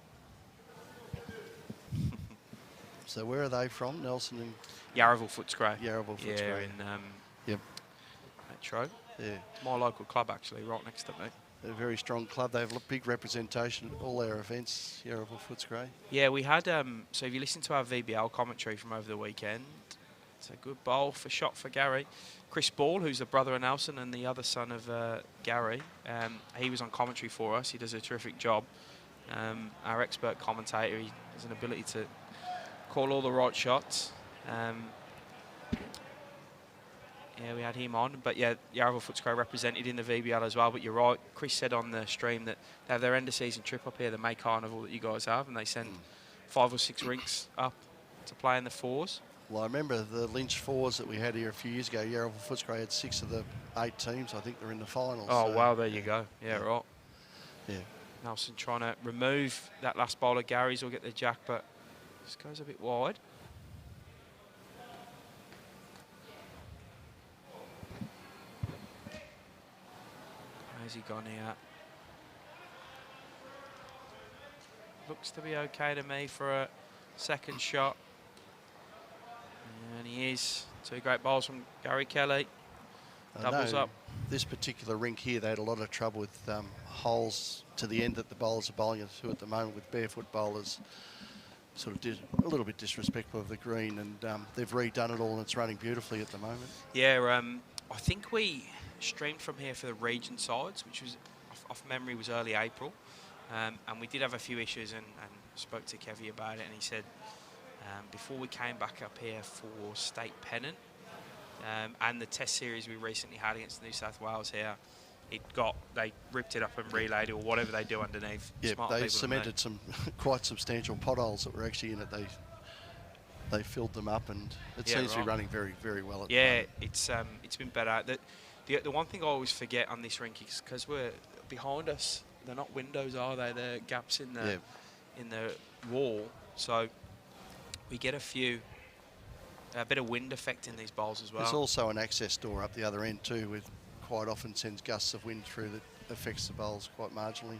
So where are they from, Nelson and... Yarraville Footscray. Yarraville Footscray. Yeah, in yep. Metro. Yeah. It's my local club, actually, right next to me. They're a very strong club. They have a big representation at all our events, Yarraville Footscray. Yeah, we had... so if you listen to our VBL commentary from over the weekend, it's a good bowl for shot for Gary. Chris Ball, who's the brother of Nelson and the other son of Gary, he was on commentary for us. He does a terrific job. Our expert commentator, he has an ability to call all the right shots. Yeah, we had him on. But yeah, Yarraville Footscray represented in the VBL as well. But you're right, Chris said on the stream that they have their end of season trip up here, the May Carnival that you guys have, and they send 5 or 6 rinks up to play in the 4s. Well, I remember the Lynch 4s that we had here a few years ago. Yarraville Footscray had 6 of the 8 teams. I think they're in the finals. Oh, wow, there you go. Yeah, right. Yeah. Nelson trying to remove that last bowl of Gary's or get the jack, but just goes a bit wide. Where's he gone here? Looks to be okay to me for a second shot. And he is. 2 great bowls from Gary Kelly. Doubles up. This particular rink here, they had a lot of trouble with holes to the end that the bowlers are bowling into at the moment, with barefoot bowlers sort of a little bit disrespectful of the green, and they've redone it all and it's running beautifully at the moment. Yeah, I think we streamed from here for the region sides, which was, off memory, was early April. And we did have a few issues and spoke to Kevy about it, and he said before we came back up here for state pennant and the test series we recently had against New South Wales here, they ripped it up and relayed it, or whatever they do underneath. Yeah, they cemented some quite substantial potholes that were actually in it. They filled them up, and it seems to be running very, very well at the moment. It's been better. The one thing I always forget on this rink is because we're behind us, they're not windows, are they? They're gaps in the wall, so we get a bit of wind effect in these bowls as well. There's also an access door up the other end too, which quite often sends gusts of wind through that affects the bowls quite marginally.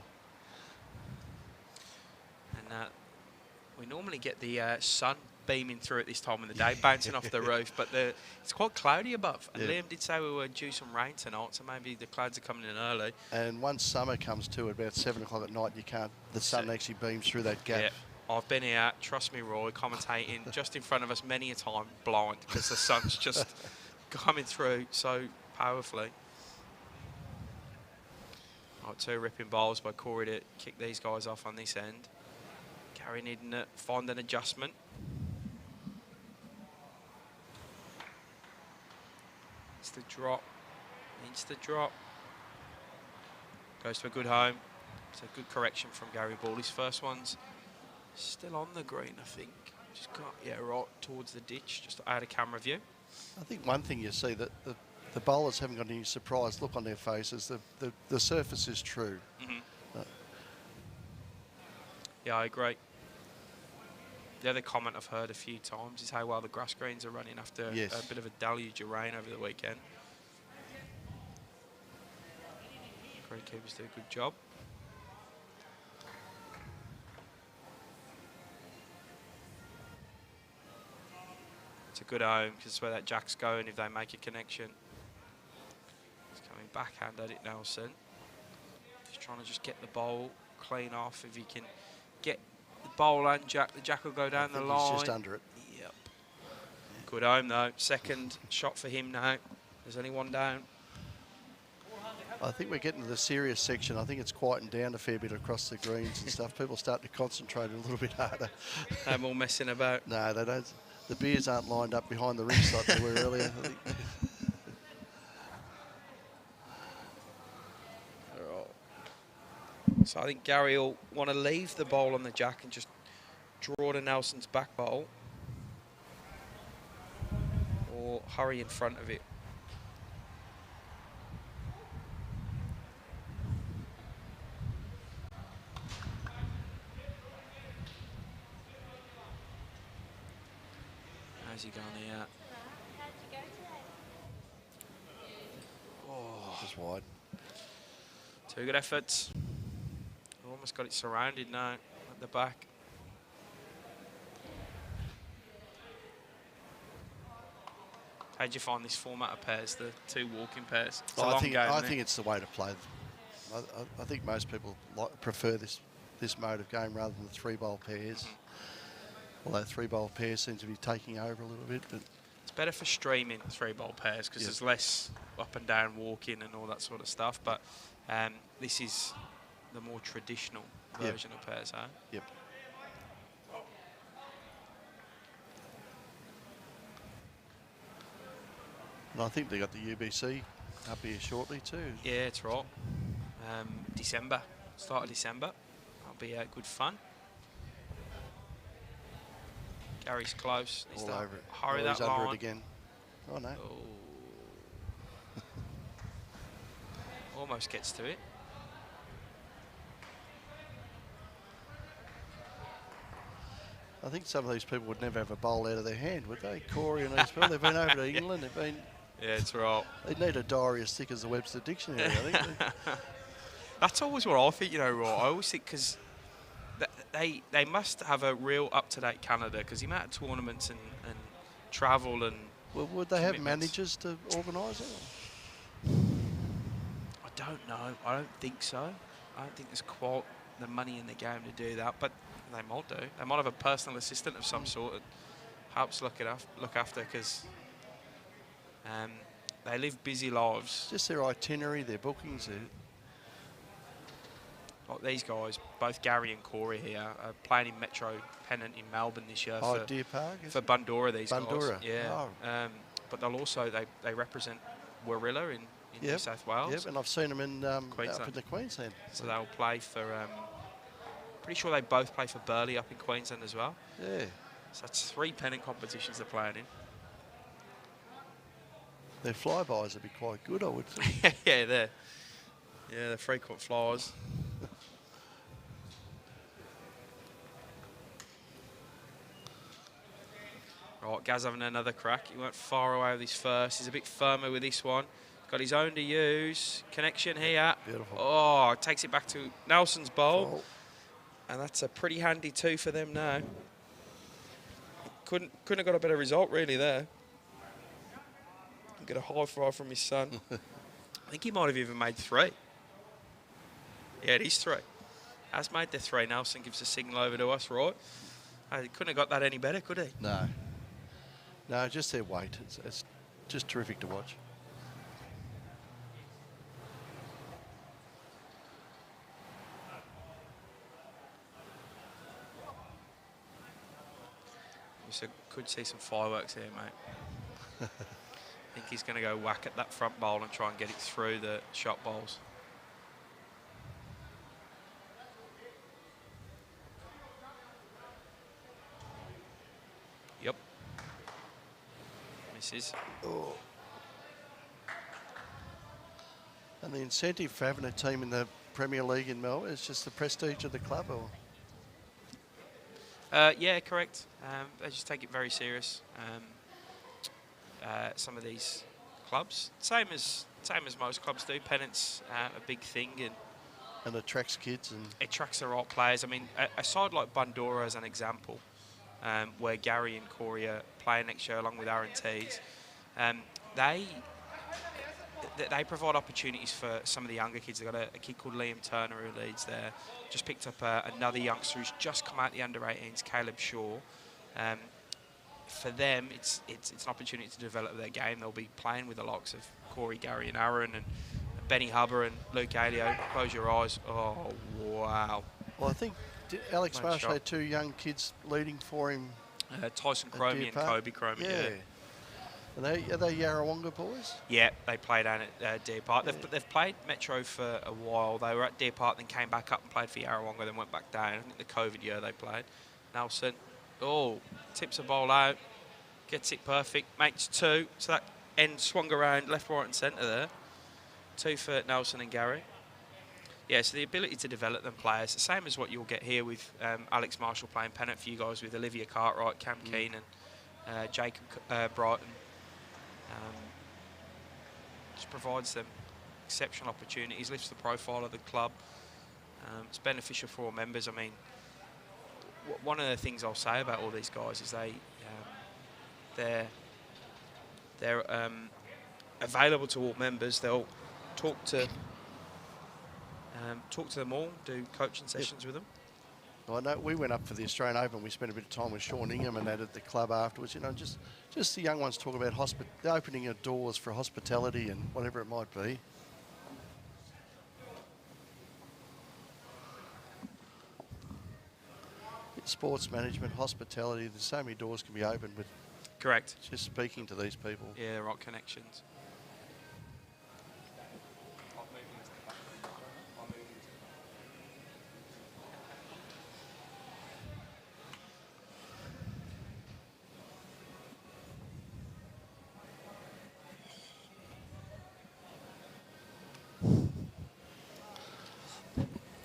And we normally get the sun beaming through at this time of the day, bouncing off the roof, but it's quite cloudy above. And Liam did say we were due some rain tonight, so maybe the clouds are coming in early. And once summer comes to, at about 7 o'clock at night, the sun actually beams through that gap. Yeah. I've been here, trust me, Roy, commentating just in front of us many a time, blind, because the sun's just coming through so powerfully. Right, 2 ripping bowls by Corey to kick these guys off on this end. Gary needing to find an adjustment. Needs to drop. Goes to a good home. It's a good correction from Gary Ball. His first one's still on the green, I think. Just got, yeah, right towards the ditch, just out of camera view. I think one thing you see that the bowlers haven't got any surprised look on their faces. The surface is true. Yeah, I agree. The other comment I've heard a few times is how well the grass greens are running after a bit of a deluge of rain over the weekend. Greenkeepers do a good job. It's a good home because it's where that jack's going if they make a connection. He's coming backhand at it, Nelson. Just trying to just get the bowl clean off. If he can get the bowl and jack, the jack will go down the line. He's just under it. Yep. Good home though. Second shot for him now. There's only one down. I think we're getting to the serious section. I think it's quieting down a fair bit across the greens and stuff. People start to concentrate a little bit harder. No more messing about. No, they don't. The beers aren't lined up behind the rinse like they were earlier. I think. So I think Gary will want to leave the bowl on the jack and just draw to Nelson's back bowl. Or hurry in front of it. How's he going here? How'd you go today? Oh, Just wide. two good efforts. Almost got it surrounded now at the back. How'd you find this format of pairs, the two walking pairs? It's a long game, I isn't think it? it's the way to play. I think most people prefer this mode of game rather than the three-bowl pairs. Although three-bowl pairs seem to be taking over a little bit, but It's better for streaming three-bowl pairs because there's less up and down walking and all that sort of stuff. But this is the more traditional version of pairs, huh? Yep. And I think they got the UBC up here shortly too. Yeah, it's right. December, start of December. That'll be good fun. Gary's close. Needs All to over it. hurry Oh, that he's line. under it again. Oh no. Oh. Almost gets to it. I think some of these people would never have a bowl out of their hand, would they? Corey and these people, they've been over to England. They've been. Yeah, it's right. They need a diary as thick as the Webster Dictionary, I think. That's always what I think, you know, right? I always think because they must have a real up-to-date calendar because the amount of tournaments and travel and Well, would they have commitments. managers to organise it? I don't know. I don't think so. I don't think there's quite the money in the game to do that, but they might do. They might have a personal assistant of some sort that helps look after because they live busy lives. Just their itinerary, their bookings. Like these guys, both Gary and Corey here, are playing in Metro Pennant in Melbourne this year Oh, Deer Park? for Bundoora, these Bundoora. guys. Yeah. Oh. But they'll also, they represent Warilla in New South Wales. Yep, and I've seen them in up Queensland. in the Queensland. So they'll play for, pretty sure they both play for Burleigh up in Queensland as well. Yeah. So that's 3 pennant competitions they're playing in. Their flybys would be quite good, I would think. Yeah, they're frequent flyers. Right, Gaz having another crack. He went far away with his first. He's a bit firmer with this one. Got his own to use. Connection here. Beautiful. Oh, takes it back to Nelson's bowl. Oh. And that's a pretty handy 2 for them now. Couldn't have got a better result really there. Get a high five from his son. I think he might have even made 3. Yeah, it is 3. Has made the 3. Nelson gives a signal over to us, right? He couldn't have got that any better, could he? No. No, just their weight. It's just terrific to watch. We could see some fireworks here, mate. I think he's going to go whack at that front bowl and try and get it through the shot bowls. misses. Oh. And the incentive for having a team in the Premier League in Melbourne is just the prestige of the club, or? Yeah, correct. They just take it very serious. Some of these clubs, same as most clubs do. Pennant's a big thing, and Attracts kids and it attracts the right players. I mean, a side like Bundora as an example, where Gary and Corey are playing next year along with Aaron Tees, they provide opportunities for some of the younger kids. They've got a kid called Liam Turner who leads there. Just picked up another youngster who's just come out the under-18s, Caleb Shaw. For them, it's an opportunity to develop their game. They'll be playing with the likes of Corey, Gary and Aaron and Benny Hubber and Luke Alio. Close your eyes. Oh, wow. Well, I think Alex Nice Marshall shot. had 2 young kids leading for him. Tyson at Cromie Deer and Park. Kobe Cromie. Yeah. Are they Yarrawonga boys? Yeah, they played down at Deer Park. They've played Metro for a while. They were at Deer Park, then came back up and played for Yarrawonga, then went back down. I think the COVID year they played. Nelson, tips a ball out, gets it perfect, makes 2. So that end swung around left, right and centre there. 2 for Nelson and Gary. Yeah, so the ability to develop them players, the same as what you'll get here with Alex Marshall playing pennant for you guys with Olivia Cartwright, Cam Keenan, Jacob Brighton. Just provides them exceptional opportunities, lifts the profile of the club. It's beneficial for all members. I mean, one of the things I'll say about all these guys is they're available to all members. They'll talk to them all, do coaching sessions with them. Well, I know we went up for the Australian Open. We spent a bit of time with Sean Ingham and that at the club afterwards. You know, just the young ones talk about the opening of doors for hospitality and whatever it might be. Sports management, hospitality. There's so many doors can be opened with Correct. just speaking to these people. Yeah, right connections.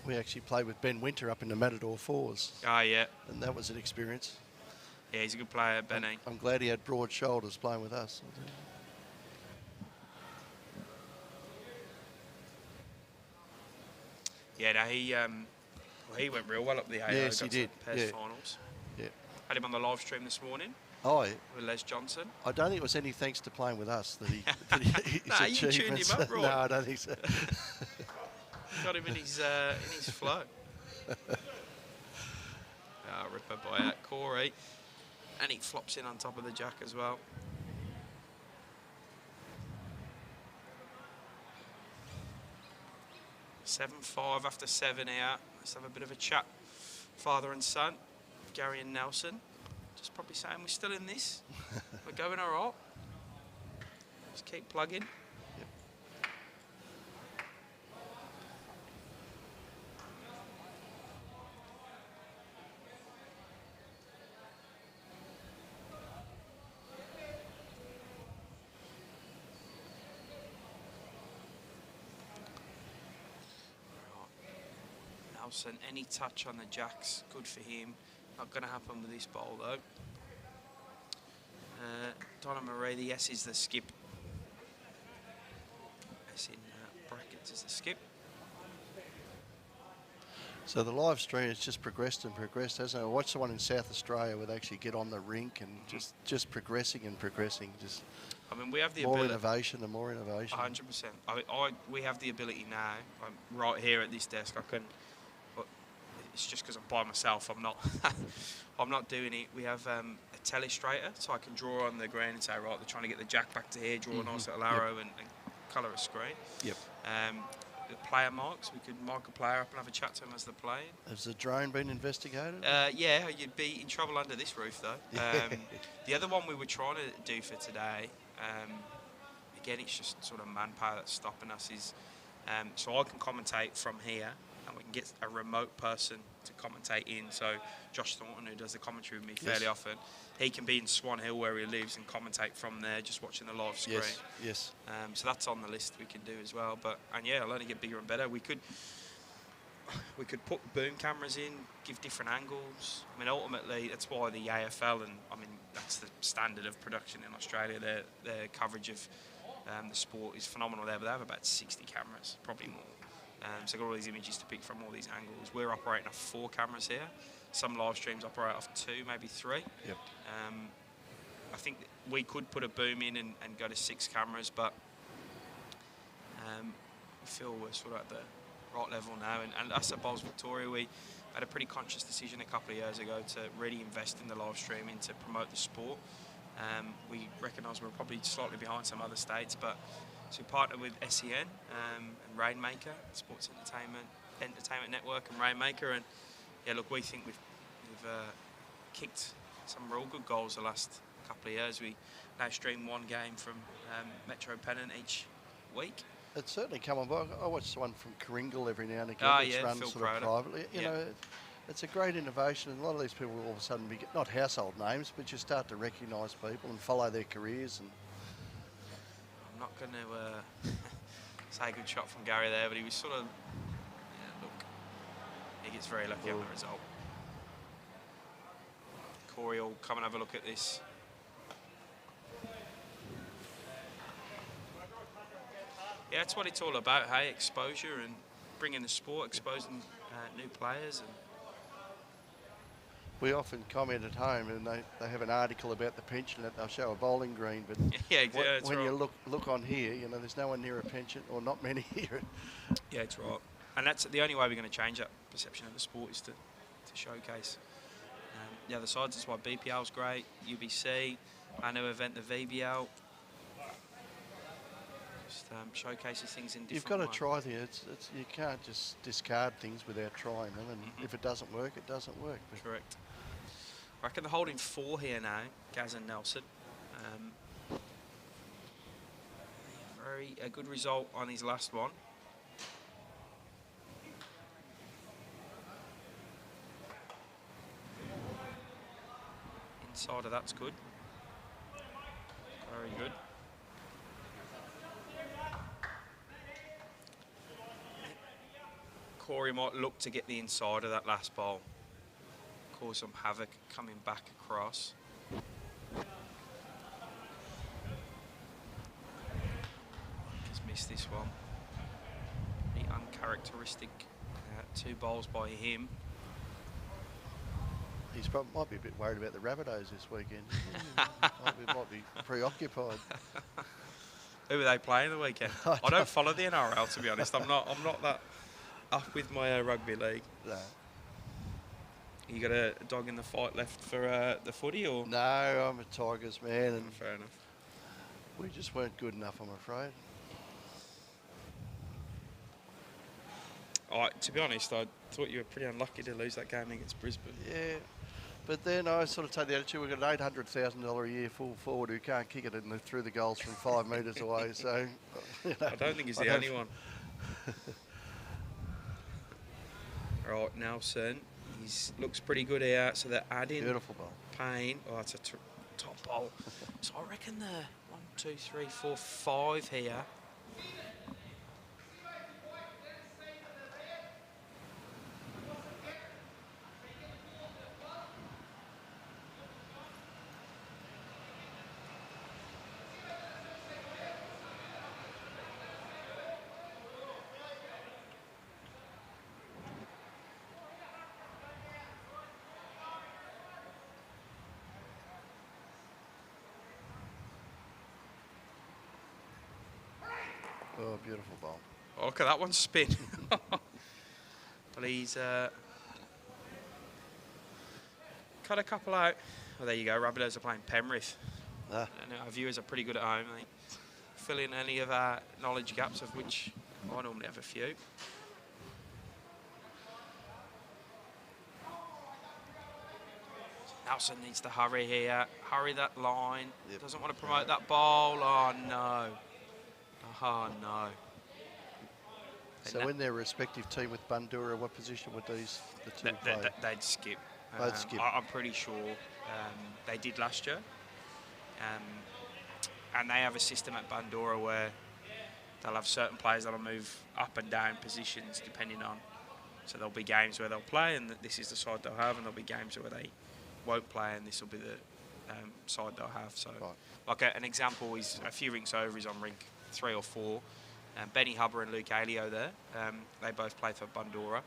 We actually played with Ben Winter up in the Matador Fours, Ah, yeah. and that was an experience. Yeah, he's a good player, Benny. I'm glad he had broad shoulders playing with us. Yeah, no, he went real well up the AO. Yes, he got to did, Pairs yeah. finals. Yeah. Had him on the live stream this morning Oh, with Les Johnson. I don't think it was any thanks to playing with us that his Nah, you tuned achievements. him up, Roy. No, I don't think so. Got him in his flow. Ripper by out Corey. And he flops in on top of the jack as well. (7-5) after 7 here. Let's have a bit of a chat. Father and son, Gary and Nelson. Just probably saying we're still in this. We're going all right. Just keep plugging. Nelson, any touch on the jacks, good for him. Not going to happen with this bowl though. Donna Marie, the S is the skip. S in brackets is the skip. So the live stream has just progressed and progressed, hasn't it? I watched the one in South Australia where they actually get on the rink and just progressing and progressing. Just I mean, we have the more ability. innovation and more innovation. 100%. We have the ability now. I'm right here at this desk. I can. But it's just because I'm by myself. I'm not. I'm not doing it. We have a telestrator, so I can draw on the ground and say, right, they're trying to get the jack back to here. Draw a nice little arrow and colour a screen. Yep. The player marks. We could mark a player up and have a chat to them as they're playing. Has the drone been investigated? Yeah, you'd be in trouble under this roof though. The other one we were trying to do for today, again, it's just sort of manpower that's stopping us. Is so I can commentate from here, and we can get a remote person to commentate in. So Josh Thornton, who does the commentary with me fairly often, he can be in Swan Hill where he lives and commentate from there, just watching the live screen. Yes. So that's on the list we can do as well. And yeah, it'll only get bigger and better. We could put boom cameras in, give different angles. I mean, ultimately, that's why the AFL, and I mean, that's the standard of production in Australia. Their coverage of the sport is phenomenal there, but they have about 60 cameras, probably more. So they've got all these images to pick from all these angles. We're operating off 4 cameras here. Some live streams operate off 2, maybe 3. Yep. I think we could put a boom in and go to 6 cameras, but we feel we're sort of at the right level now. And us at Bowls Victoria, we had a pretty conscious decision a couple of years ago to really invest in the live streaming to promote the sport. We recognise we're probably slightly behind some other states, but so we partnered with SEN and Rainmaker, Sports Entertainment Network, and Rainmaker, and yeah, look, we think we've kicked some real good goals the last couple of years. We now stream 1 game from Metro Pennant each week. It's certainly come on board. I watch one from Kringle every now and again. Oh, It's yeah, run Phil sort of Crowder. privately. You know, it's a great innovation, and a lot of these people will all of a sudden be not household names, but you start to recognise people and follow their careers. And I'm not going to say a good shot from Gary there, but he was sort of, look, he gets very lucky on the result. Corey will come and have a look at this. Yeah, that's what it's all about, hey, exposure and bringing the sport, exposing new players. And we often comment at home, and they have an article about the pension that they'll show a bowling green, but yeah, exactly, when right. you look on here, you know, there's no one near a pension, or not many here. Yeah, it's right. And that's the only way we're going to change that perception of the sport, is to showcase the other sides. That's why BPL's great, UBC, our new event, the VBL. Just showcases things in different You've got to ways. try things. You can't just discard things without trying them, and if it doesn't work, it doesn't work. But correct. I reckon they're holding 4 here now, Gaz and Nelson. A good result on his last one. Inside of that's good. Very good. Corey might look to get the inside of that last ball. Cause some havoc coming back across. Just missed this one. The uncharacteristic 2 bowls by him. He's might be a bit worried about the Rabbitohs this weekend. might be preoccupied. Who are they playing the weekend? I don't follow the NRL, to be honest. I'm not that up with my rugby league. No. You got a dog in the fight left for the footy, or? No, I'm a Tigers man, and Fair enough. we just weren't good enough, I'm afraid. To be honest, I thought you were pretty unlucky to lose that game against Brisbane. Yeah, but then I sort of take the attitude, we've got an $800,000 a year full forward who can't kick it through the goals from 5 metres away. So, you know, I don't think he's the only one. Right, Nelson, he looks pretty good here. So they're adding beautiful ball. Payne. Oh, it's a top bowl. So I reckon the 1, 2, 3, 4, 5 here. Oh, beautiful ball. Oh, look at that one spin. Well, he's cut a couple out. Well, there you go. Rabbitohs are playing Penrith. Ah. And our viewers are pretty good at home. They fill in any of our knowledge gaps, of which I normally have a few. Nelson needs to hurry here. Hurry that line. Yep. Doesn't want to promote that ball. Oh, no. Oh, no. So in their respective team with Bundoora, what position would the two play? They'd skip. Both skip. I'm pretty sure they did last year. And they have a system at Bundoora where they'll have certain players that'll move up and down positions depending on. So there'll be games where they'll play and this is the side they'll have, and there'll be games where they won't play and this will be the side they'll have. So, like an example is a few rinks over is on rink 3 or 4. Benny Hubber and Luke Alio there. They both play for Bundoora.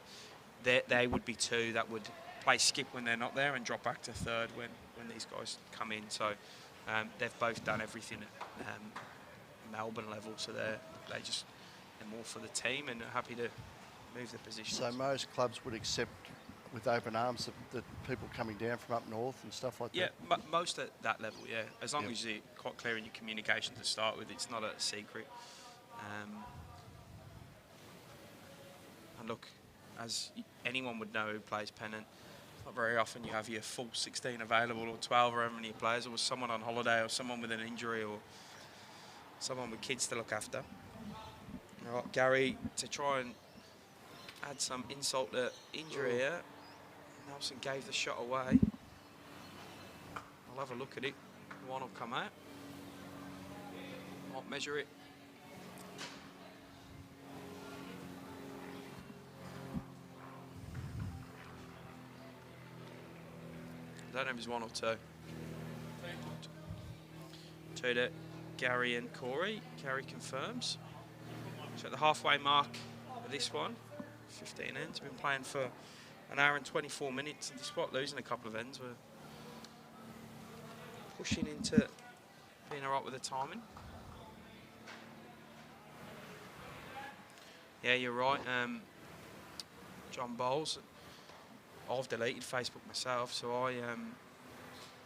They would be two that would play skip when they're not there and drop back to third when these guys come in. So they've both done everything at Melbourne level. So they're more for the team and are happy to move the positions. So most clubs would accept with open arms the people coming down from up north and stuff like that? Yeah, most at that level, yeah. As long as you're quite clear in your communication to start with, it's not a secret. And look, as anyone would know who plays pennant, not very often you have your full 16 available or 12 or however many players. There was someone on holiday or someone with an injury or someone with kids to look after. All right, Gary, to try and add some insult to injury here, Nelson gave the shot away. I'll have a look at it. One will come out. Might measure it. I don't know if it's 1 or 2. 2 to Gary and Corey. Gary confirms. So at the halfway mark of this one, 15 ends. We've been playing for an hour and 24 minutes, and despite losing a couple of ends, we're pushing into being all right with the timing. Yeah, you're right. G.Ball. I've deleted Facebook myself, so I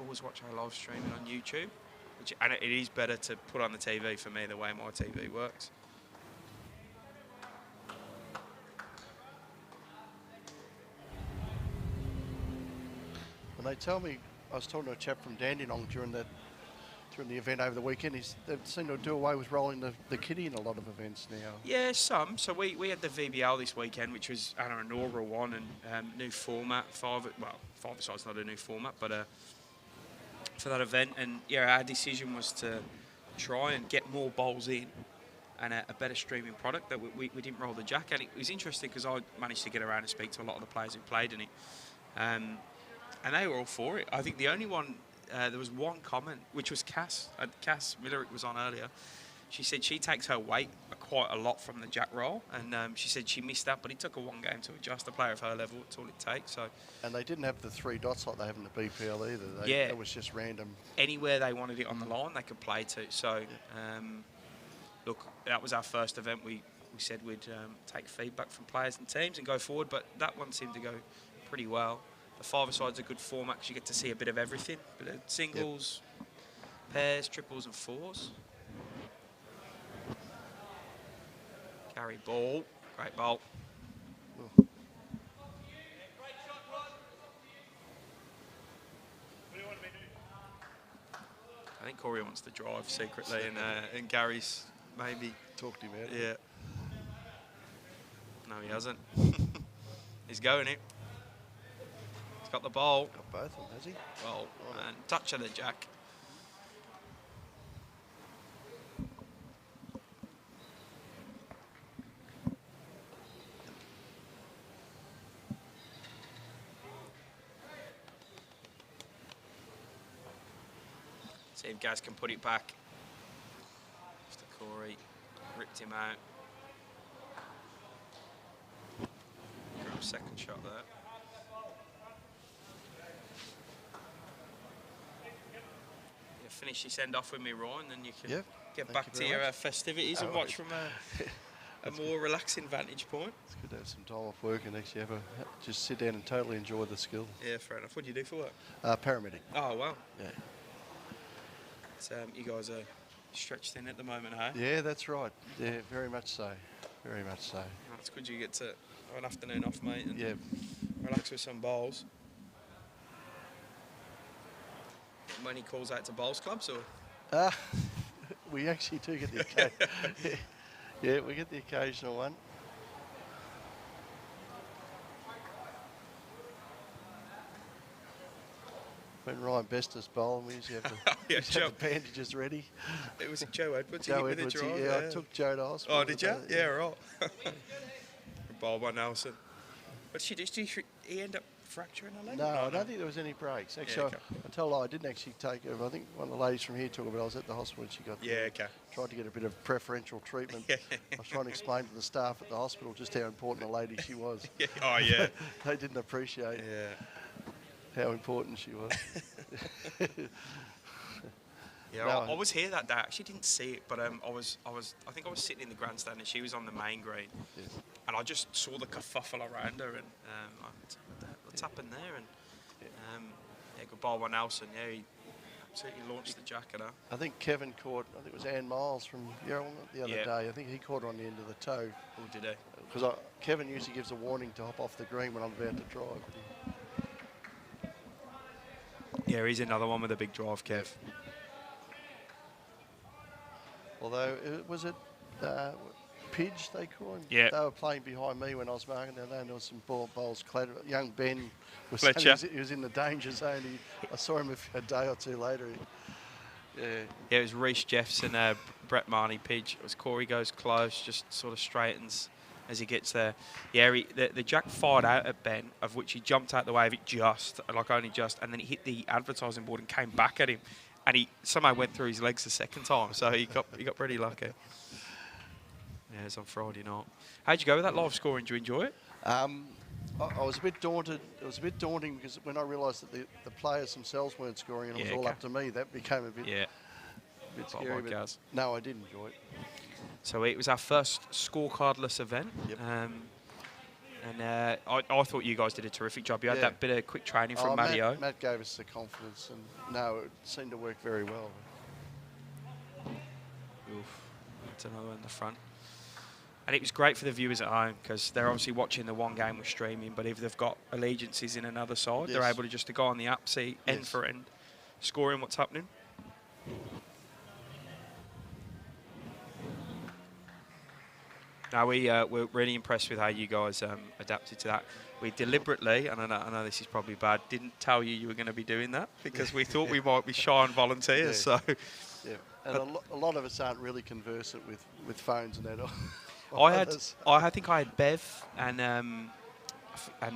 always watch our live streaming on YouTube. And it is better to put on the TV for me, the way my TV works. And they tell me, I was talking to a chap from Dandenong during the event over the weekend, they seem to do away with rolling the kitty in a lot of events now. Yeah, some. So we had the VBL this weekend, which was our inaugural one, and new format. Five-a-side's not a new format, but for that event. And yeah, our decision was to try and get more bowls in and a better streaming product. That we didn't roll the jack, and it was interesting because I managed to get around and speak to a lot of the players who played in it, and they were all for it. I think the only one. There was one comment, which was Cass. Cass Miller was on earlier. She said she takes her weight quite a lot from the jack roll, and she said she missed that, but it took her 1 game to adjust. A player of her level, that's all it takes. So. And they didn't have the 3 dots like they have in the BPL either. It was just random. Anywhere they wanted it on the line, they could play to. So, look, that was our first event. We said we'd take feedback from players and teams and go forward, but that one seemed to go pretty well. The five-a-side's a good format because you get to see a bit of everything. Bit of singles, pairs, triples and 4s. Gary ball. Great ball. Oh. I think Corey wants to drive secretly and Gary's maybe... Talked him out. Yeah. No, he hasn't. He's going it. He's got the ball. Got both of them, has he? Well, and touch of the jack. See if Gaz can put it back. Mr. Corey ripped him out. Grab a second shot there. Finish your send off with me, Ryan, then you can get back to your festivities and watch from a more relaxing vantage point. It's good to have some time off work and actually just sit down and totally enjoy the skill. Yeah, fair enough. What do you do for work? Paramedic. Oh, wow. Yeah. So, you guys are stretched in at the moment, eh? Yeah, that's right. Yeah, very much so. Very much so. Oh, it's good you get to have an afternoon off, mate, and relax with some bowls. When he calls out to bowls clubs, or? We actually do get the occasion. Yeah, we get the occasional one. when Ryan Bester's bowl, we usually have Yeah, have the bandages ready. It was Joe Edwards. Joe Edwards, I took Joe to hospital. Oh, did you? Yeah, right. Ball by Nelson. What did she do? Did he end up fracturing her leg? No, I don't think there was any breaks. Actually, okay. I tell her I didn't actually take her. I think one of the ladies from here took her, but I was at the hospital when she got there. Okay. Tried to get a bit of preferential treatment. I was trying to explain to the staff at the hospital just how important a lady she was. Oh, yeah. They didn't appreciate how important she was. Yeah, No, I was here that day. I actually didn't see it, but I think I was sitting in the grandstand and she was on the main green, and I just saw the kerfuffle around her, and what's happened there? And good ball by Nelson. Yeah, he absolutely launched the jack at her. I think Kevin caught, I think it was N.Ball from Yarrawonga the other day. I think he caught her on the end of the toe. Oh, did he? Because Kevin usually gives a warning to hop off the green when I'm about to drive. Yeah, he's another one with a big drive, Kev. Although, was it Pidge they call him? Yeah. They were playing behind me when I was marking down there, and there was some bowls clatter. Young Ben was he was in the danger zone. I saw him a day or two later. Yeah, it was Reece Jeffson, Brett Marnie, Pidge. It was Corey goes close, just sort of straightens as he gets there. Yeah, the jack fired out at Ben, of which he jumped out the way of it only just, and then he hit the advertising board and came back at him. And he somehow went through his legs the second time, so he got pretty lucky. Yeah, it's on Friday night. How'd you go with that live scoring? Did you enjoy it? I was a bit daunted. It was a bit daunting because when I realised that the players themselves weren't scoring and it was all up to me, that became a bit scary. But no, I did enjoy it. So it was our first scorecardless event. Yep. And I thought you guys did a terrific job. You had that bit of quick training from Matteo. Matt gave us the confidence, and it seemed to work very well. Oof. That's another one in the front. And it was great for the viewers at home because they're obviously watching the one game we're streaming, but if they've got allegiances in another side, they're able to just go on the app, see end for end, scoring what's happening. Now, we're really impressed with how you guys adapted to that. We deliberately, and I know this is probably bad, didn't tell you were going to be doing that because we thought we might be shy on volunteers. So, and a lot of us aren't really conversant with phones and that. I think I had Bev and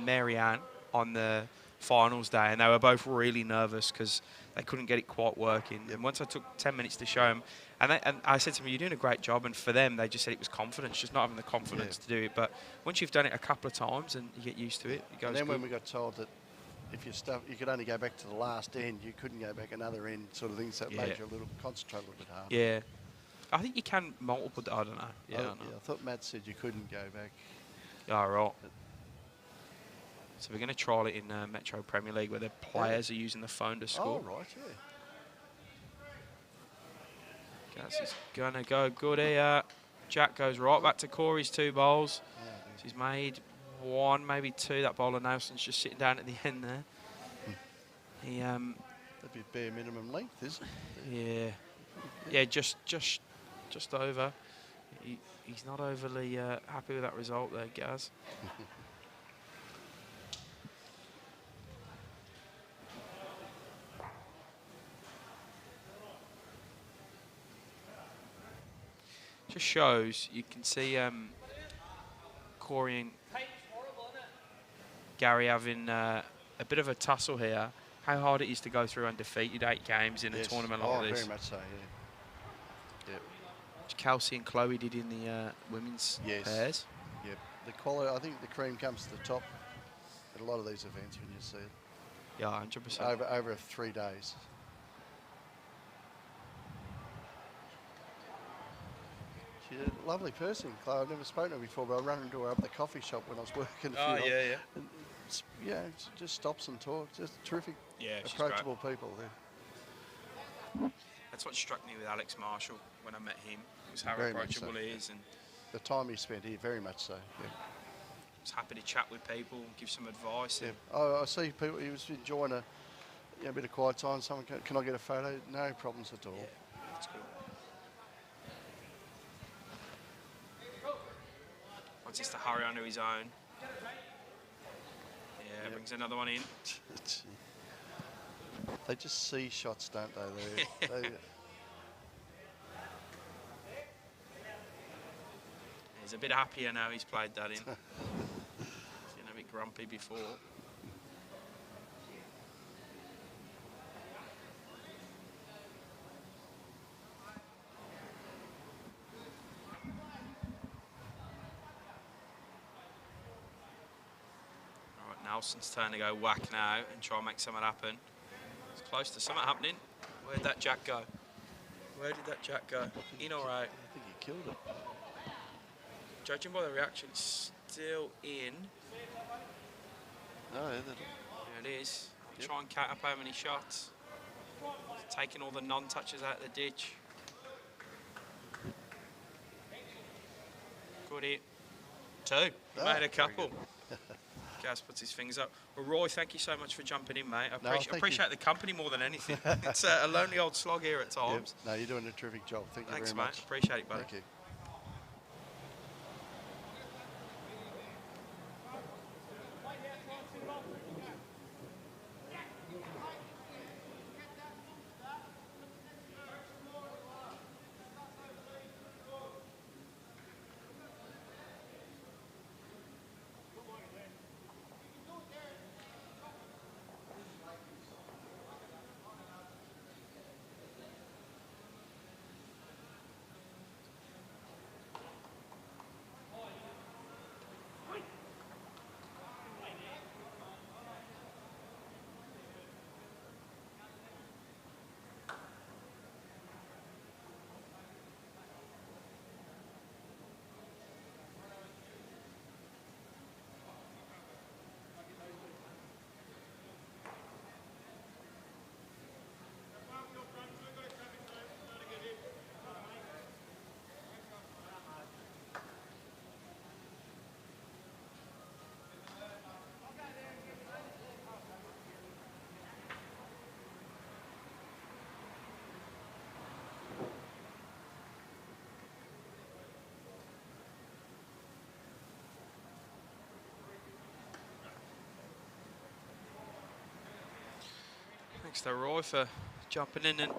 Mary Ann on the finals day, and they were both really nervous because they couldn't get it quite working. And once I took 10 minutes to show them, and I said to them, "You're doing a great job." And for them, they just said it was confidence, just not having the confidence to do it. But once you've done it a couple of times and you get used to it, it goes. And then good. when we got told that if you could only go back to the last end, you couldn't go back another end, sort of things, that made you concentrate a little bit harder. Yeah. I think you can multiple. I don't know. Yeah, I don't know. I thought Matt said you couldn't go back. Yeah, right. So we're going to trial it in Metro Premier League where the players are using the phone to score. Oh, right, Gas is going to go good here. Jack goes right back to Corey's 2 bowls. So he's made 1, maybe 2. That bowler Nelson's just sitting down at the end there. That'd be a bare minimum length, isn't it? Yeah, just over. He's not overly happy with that result there, Gaz. Just shows, you can see Corey and Gary having a bit of a tussle here. How hard it is to go through undefeated 8 games in a tournament like this. Very much so, Which Kelsey and Chloe did in the women's pairs. Yep. The quality, I think the cream comes to the top at a lot of these events when you see it. Yeah, 100%. Over 3 days. She's a lovely person, Chloe. I've never spoken to her before, but I ran into her up at the coffee shop when I was working. And she just stops and talks. Just terrific, approachable people there. That's what struck me with Alex Marshall when I met him. It was how approachable he is, and the time he spent here, very much so. Yeah. Was happy to chat with people, give some advice. Yeah. I see people. He was enjoying a bit of quiet time. Someone, can I get a photo? No problems at all. Yeah, that's good. Wants us to hurry onto his own. Yeah, brings another one in. They just see shots, don't they? They He's a bit happier now he's played that in. He's been a bit grumpy before. Nelson's turn to go whack now and try and make something happen. It's close to something happening. Where'd that jack go? Where did that jack go? In or out? I think he killed it. Judging by the reaction, it's still in. Oh, yeah, There it is. Yep. Try and count up how many shots. Taking all the non-touches out of the ditch. Good hit. Two. He made a couple. Gaz puts his fingers up. Well, Roy, thank you so much for jumping in, mate. I appreciate the company more than anything. It's a lonely old slog here at times. Yep. No, you're doing a terrific job. Thank you very much. Thanks, mate. Appreciate it, buddy. Thank you. Thanks to Roy for jumping in and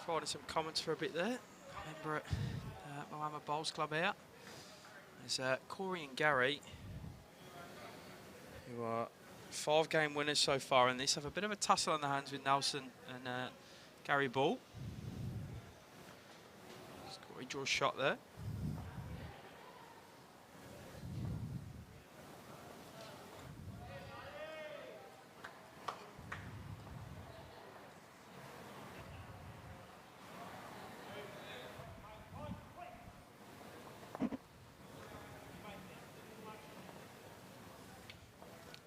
providing some comments for a bit there. Remember at Moama Bowls Club out. There's Corey and Gary, who are 5-game winners so far in this. Have a bit of a tussle on the hands with Nelson and Gary Ball. Corey draws a shot there.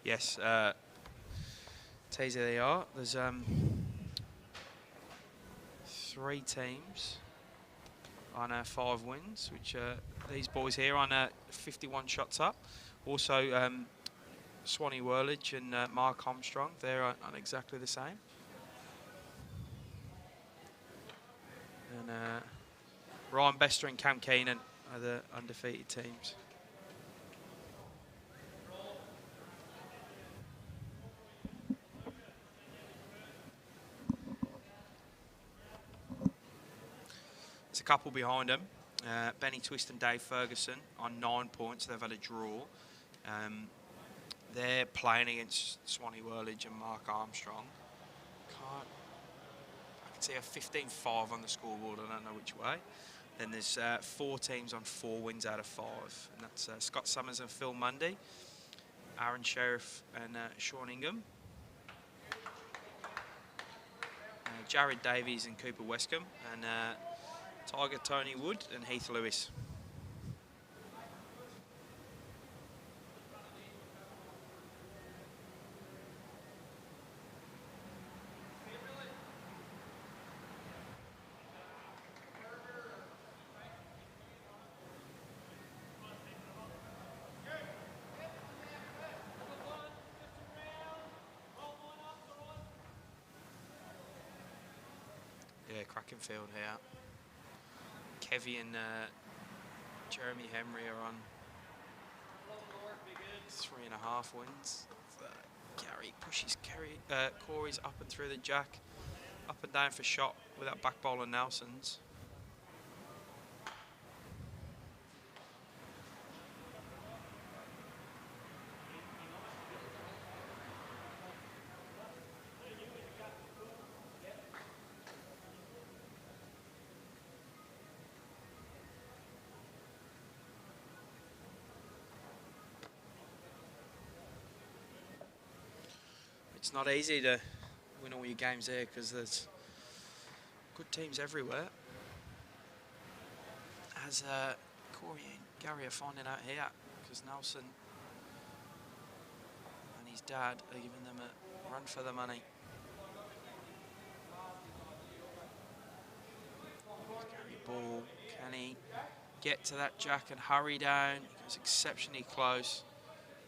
Yes, teaser they are. There's 3 teams on 5 wins, which these boys here on 51 shots up. Also, Swanee Whirlage and Mark Armstrong, they're on exactly the same. And Ryan Bester and Cam Keenan are the undefeated teams. A couple behind them, Benny Twist and Dave Ferguson on 9 points. They've had a draw. They're playing against Swanee Whirlage and Mark Armstrong. I can see a 15-5 on the scoreboard. I don't know which way. Then there's 4 teams on 4 wins out of 5, and that's Scott Summers and Phil Mundy, Aaron Sheriff and Sean Ingham, Jared Davies and Cooper Westcombe, and Tiger Tony Wood and Heath Lewis. Yeah, cracking field here. Kevy and Jeremy Henry are on 3.5 wins. Gary pushes Corey's up and through the jack. Up and down for shot with that back bowler Nelson's. It's not easy to win all your games there because there's good teams everywhere. As Corey and Gary are finding out here, because Nelson and his dad are giving them a run for the money. Gary Ball, can he get to that jack and hurry down? He was exceptionally close,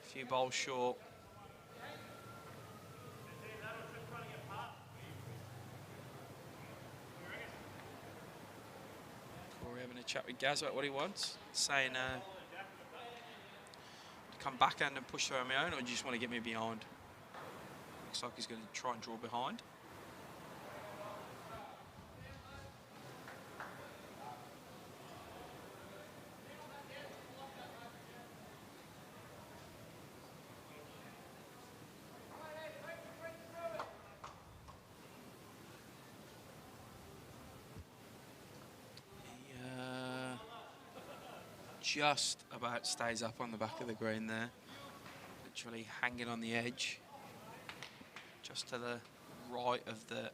a few bowls short. Having a chat with Gaz about what he wants, saying, come backhand and push through on my own, or do you just want to get me behind? Looks like he's going to try and draw behind. Just about stays up on the back of the green there, literally hanging on the edge, just to the right of the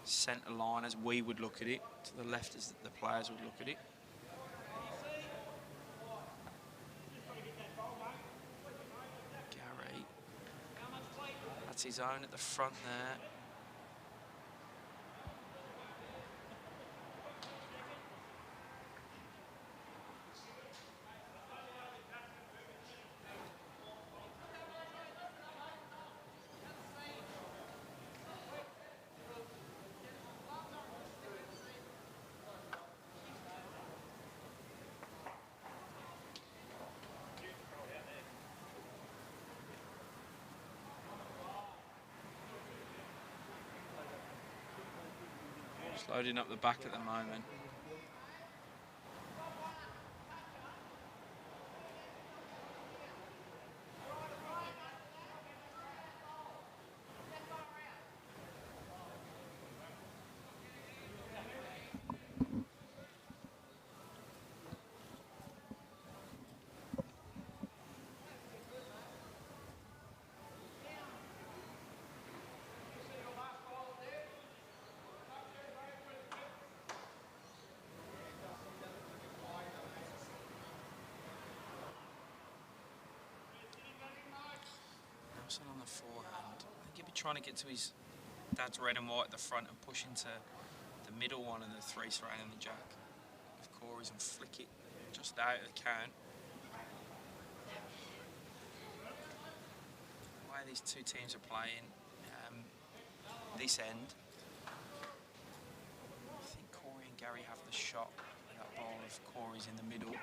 centre line as we would look at it, to the left as the players would look at it. Gary, that's his own at the front there. Loading up the back at the moment. On the forehand. I think he'll be trying to get to his dad's red and white at the front and push into the middle one of the three surrounding the jack of Corey's and flick it just out of the count. The way these two teams are playing this end, I think Corey and Gary have the shot. That ball of Corey's in the middle.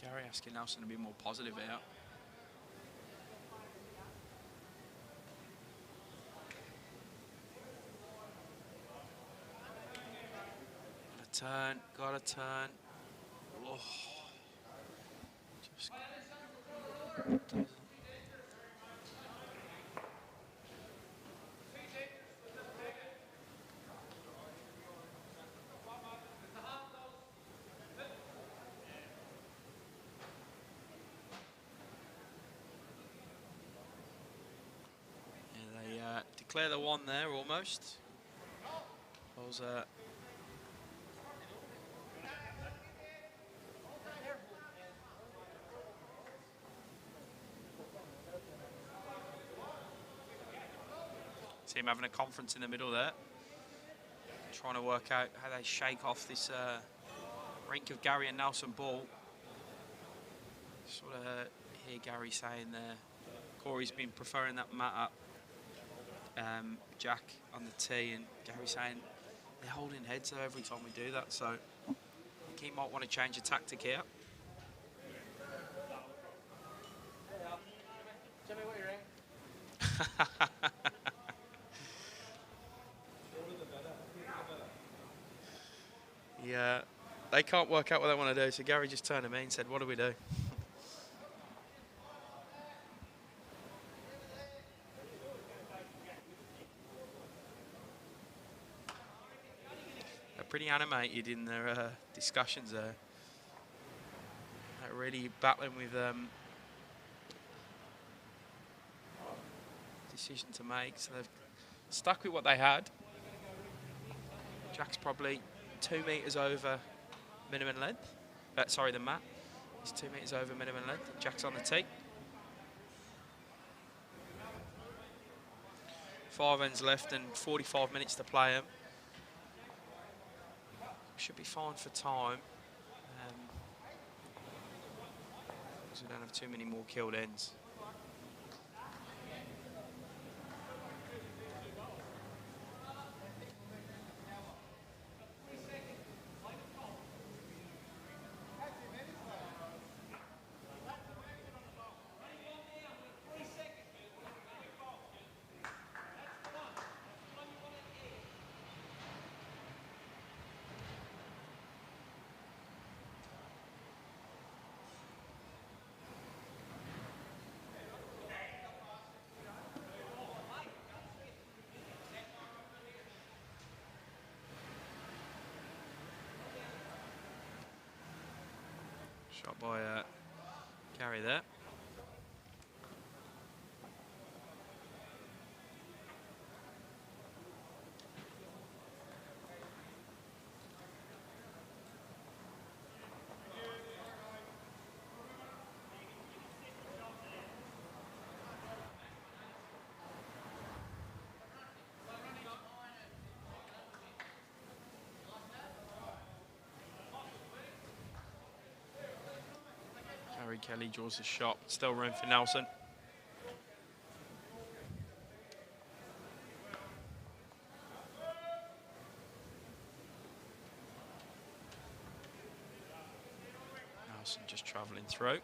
Gary asking Nelson to be more positive out. Got a turn. Oh. Just doesn't. Declare the one there almost. Ball's See him having a conference in the middle there. Trying to work out how they shake off this rink of Gary and Nelson ball. Sort of hear Gary saying there, Corey's been preferring that mat up. Jack on the tee, and Gary saying they're holding heads there every time we do that, so he might want to change the tactic here. Tell me what you're in. Yeah, they can't work out what they want to do, so Gary just turned to me and said, what do we do? They're pretty animated in their discussions there. They're really battling with decision to make, so they've stuck with what they had. Jack's probably 2 meters over minimum length. Sorry, the mat. He's 2 meters over minimum length. Jack's on the tee. 5 ends left and 45 minutes to play him. Should be fine for time. Because we don't have too many more killed ends. Shot by Gary there. G.Kelly draws a shot. Still room for Nelson. Nelson just travelling through.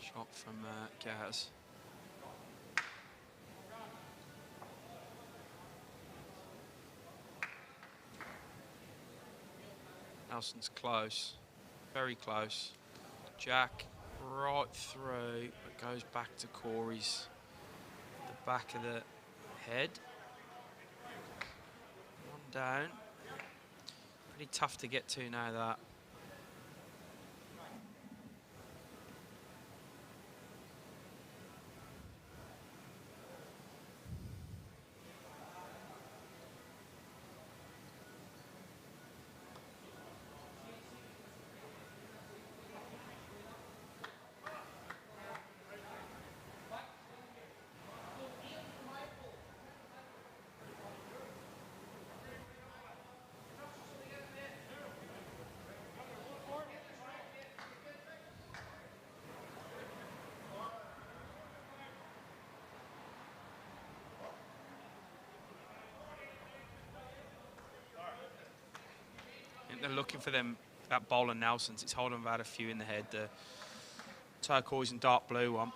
Shot from Gaz. Nelson's close, very close. Jack right through, but goes back to Corey's, the back of the head. One down. Pretty tough to get to now, that. They're looking for them, that Ball and Nelson's. It's holding about a few in the head. The turquoise and dark blue one.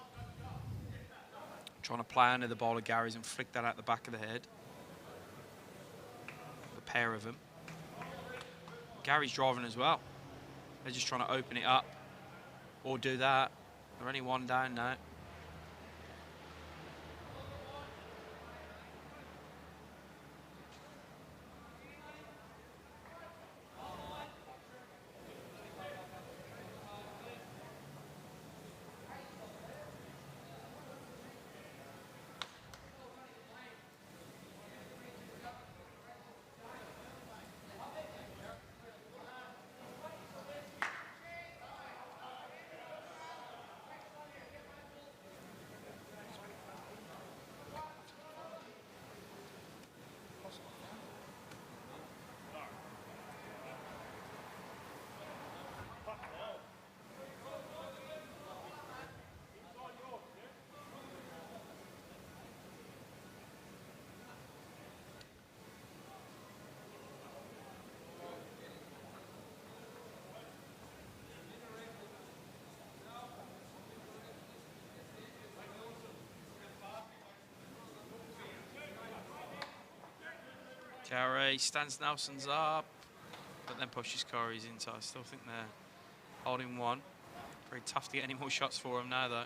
Trying to play under the Ball of Gary's and flick that out the back of the head. The pair of them. Gary's driving as well. They're just trying to open it up or do that. They're only one down now. Gary stands Nelson's up, but then pushes Corey's in, so I still think they're holding one. Very tough to get any more shots for him now, though.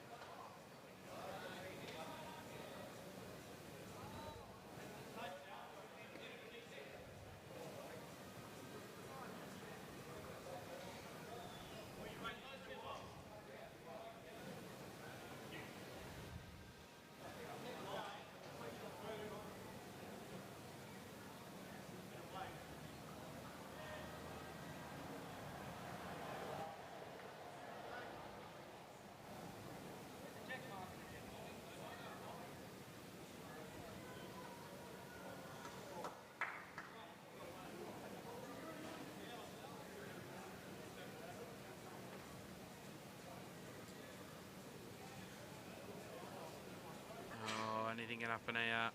Oh, anything can happen here.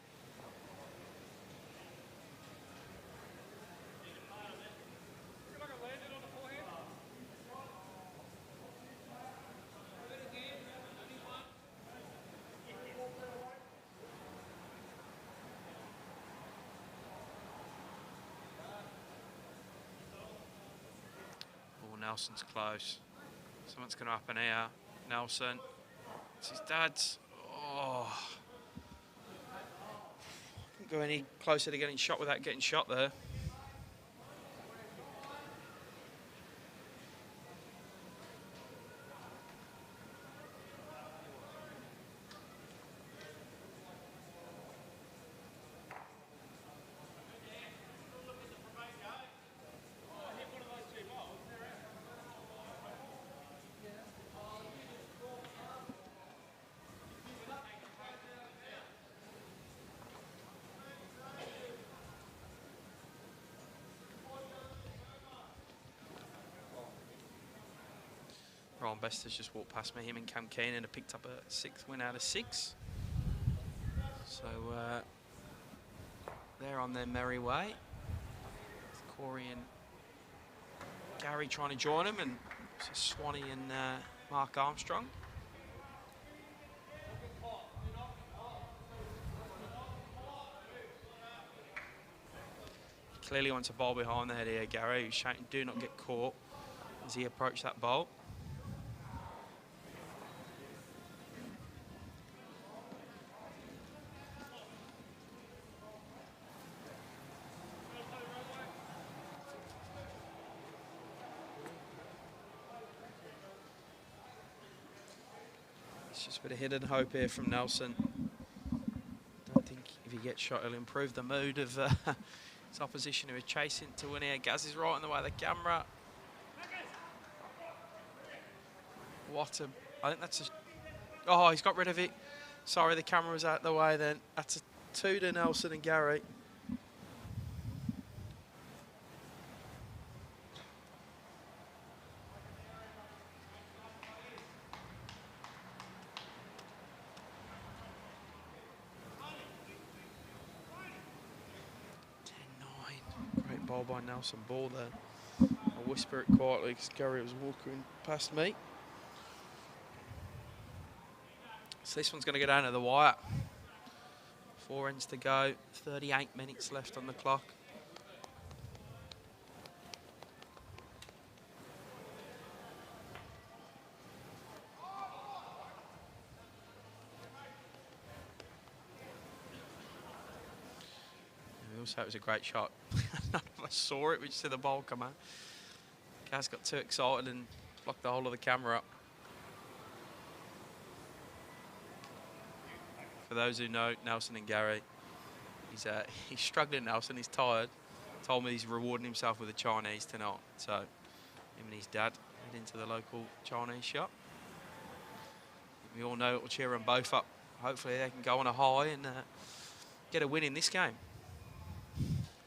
Oh, Nelson's close. Something's going to happen here. Nelson. It's his dad's. Oh. Couldn't go any closer to getting shot without getting shot there. Ron Bester's just walked past me. Him and Cam Keenan have picked up a 6th win out of 6. So they're on their merry way. With Corey and Gary trying to join them, and so Swanee and Mark Armstrong. Clearly wants a ball behind the head here, Gary, who's shouting, "Do not get caught," as he approached that ball. It's just a bit of hidden hope here from Nelson. Don't think if he gets shot, he'll improve the mood of his opposition who is chasing to win here. Gaz is right in the way of the camera. I think that's a... Oh, he's got rid of it. Sorry, the camera was out of the way then. That's a 2 to Nelson and Gary. Great ball by Nelson Ball there. I'll whisper it quietly because Gary was walking past me. So this one's going to go down to the wire. 4 ends to go. 38 minutes left on the clock. Also, it was a great shot. None of us saw it. We just see the ball come out. Gaz got too excited and blocked the whole of the camera up. For those who know Nelson and Gary, he's struggling, Nelson. He's tired. Told me he's rewarding himself with a Chinese tonight. So him and his dad head into the local Chinese shop. We all know it will cheer them both up. Hopefully they can go on a high and get a win in this game.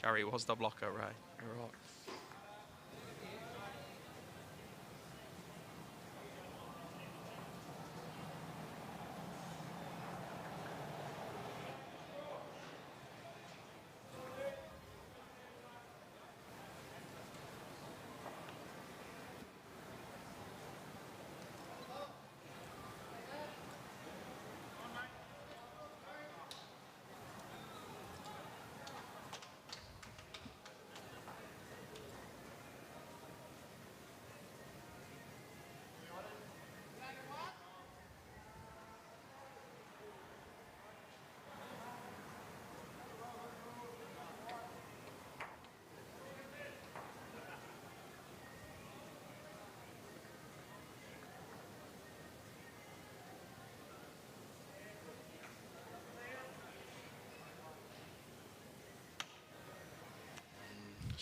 Gary was the blocker, Ray. You're right.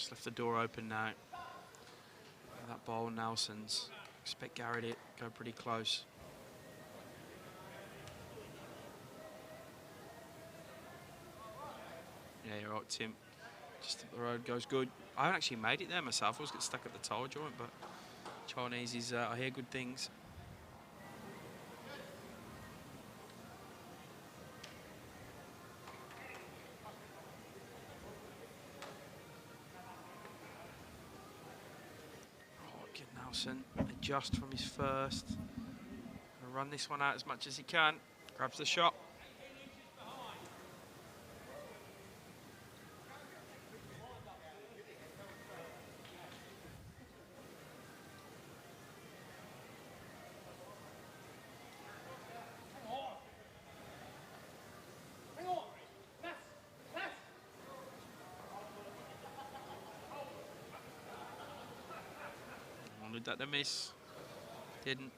Just left the door open now. That ball, Nelson's. Expect Gary to go pretty close. Yeah, you're right, Tim. Just up the road goes good. I haven't actually made it there myself. I was getting stuck at the tire joint, but Chinese is, I hear good things. Get Nelson adjust from his first. Gonna run this one out as much as he can. Grabs the shot. Wanted that to miss. Didn't.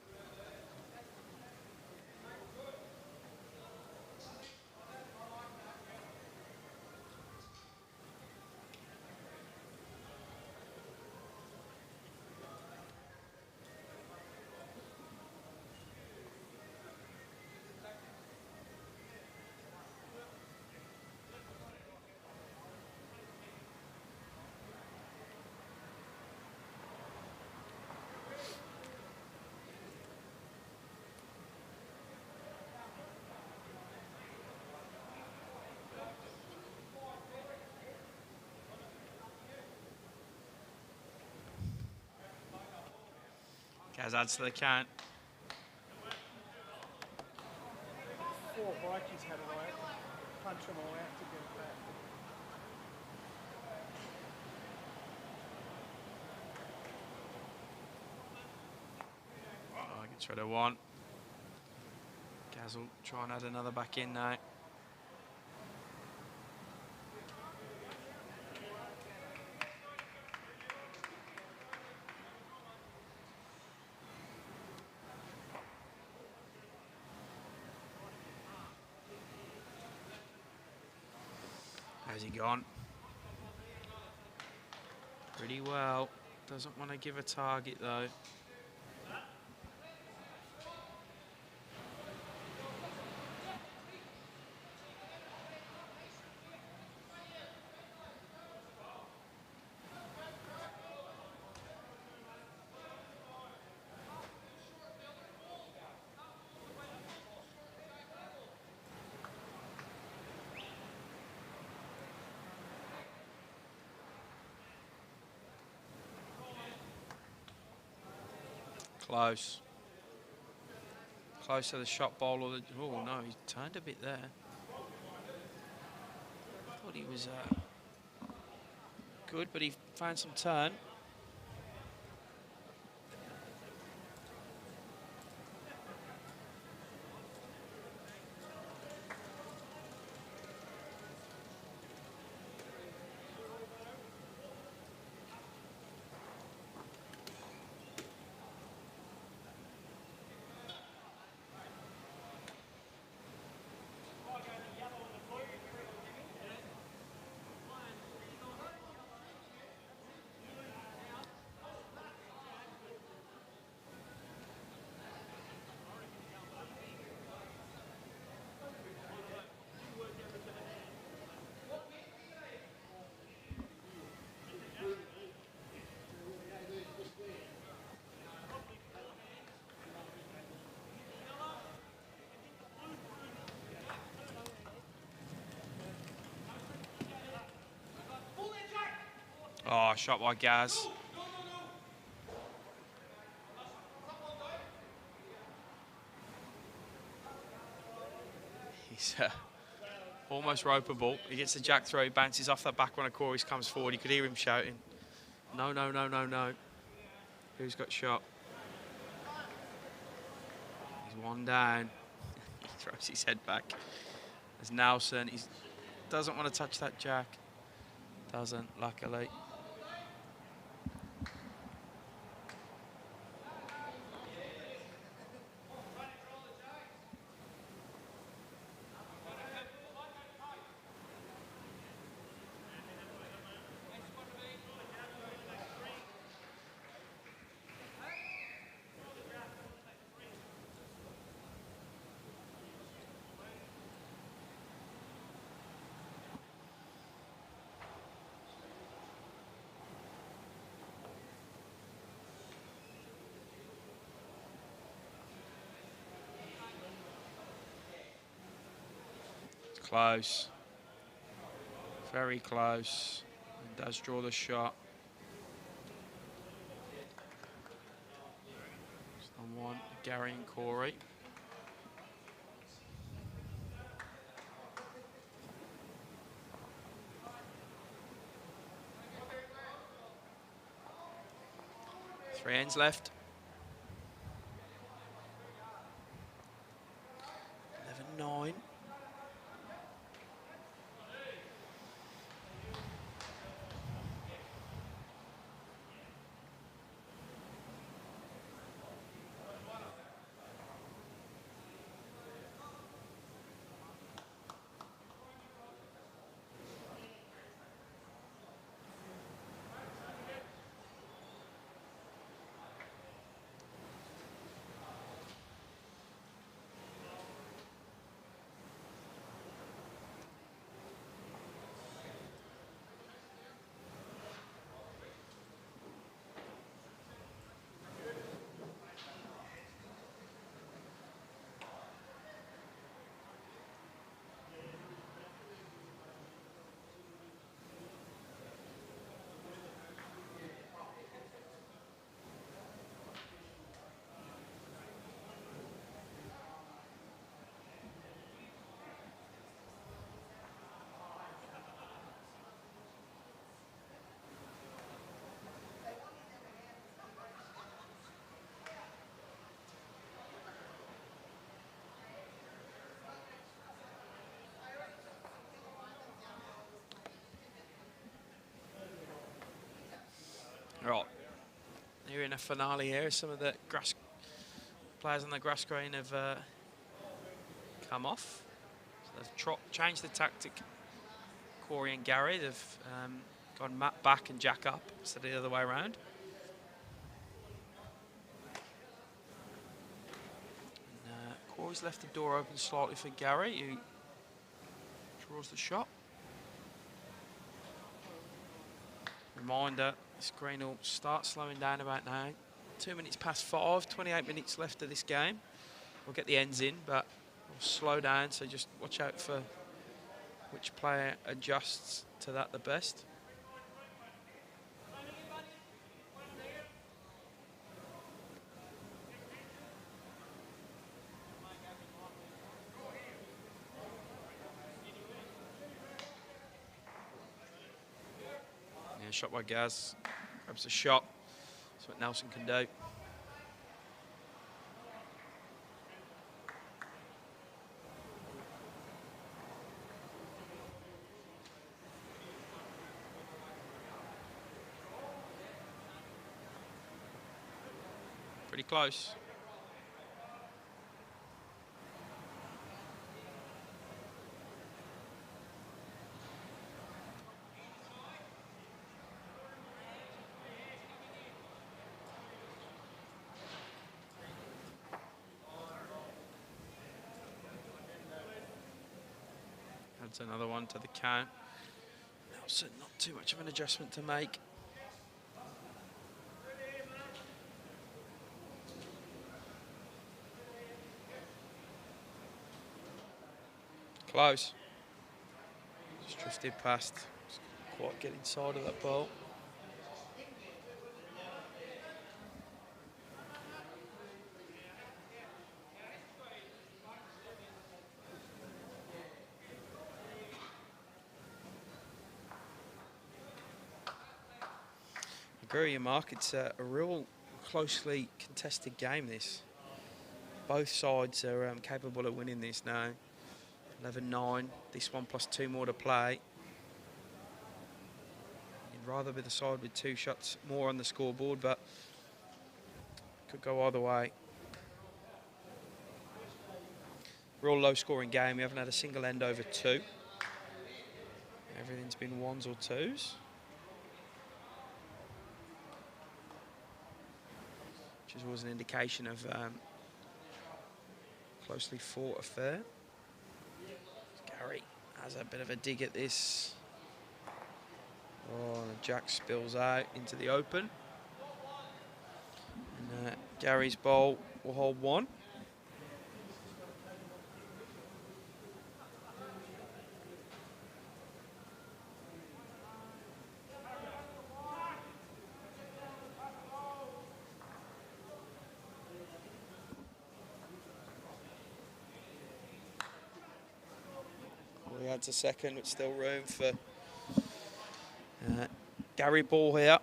Gaz adds to the count. 4 Vikings had a way. Punch them all out to get it back. Oh, gets rid of one. Gaz will try and add another back in now. How's he gone? Pretty well. Doesn't want to give a target though. Close. Close to the shot ball or the... Oh, no, he turned a bit there. Thought he was good, but he found some turn. Oh, shot by Gaz. He's almost ropeable. He gets the jack throw, he bounces off that back when a Corey's comes forward. You could hear him shouting, no, no, no, no, no. Who's got shot? He's one down. He throws his head back. There's Nelson. He doesn't want to touch that jack. Doesn't, luckily. Close. Very close. And does draw the shot. It's on one, Gary and Corey. Three ends left. 11-9. Right, they're in a finale here. Some of the grass players on the grass green have come off. So they've changed the tactic. Corey and Gary, they've gone Matt back and Jack up instead of the other way around. And, Corey's left the door open slightly for Gary, who draws the shot. Reminder, this green will start slowing down about now. 2 minutes past 5, 28 minutes left of this game. We'll get the ends in, but we'll slow down, so just watch out for which player adjusts to that the best. Yeah, shot by Gaz. Grabs the shot. That's what Nelson can do. Pretty close. Adds another one to the count. Nelson, not too much of an adjustment to make. Close. Just drifted past. Just quite get inside of that ball. I agree with you, Mark. It's a real closely contested game, this. Both sides are capable of winning this now. 11-9, this one plus 2 more to play. You'd rather be the side with 2 shots more on the scoreboard, but could go either way. Real low-scoring game. We haven't had a single end over 2. Everything's been 1s or 2s. Which is always an indication of closely fought affair. Gary has a bit of a dig at this. Oh, and Jack spills out into the open. And Gary's ball will hold 1. adds a second, but still room for Gary Ball here.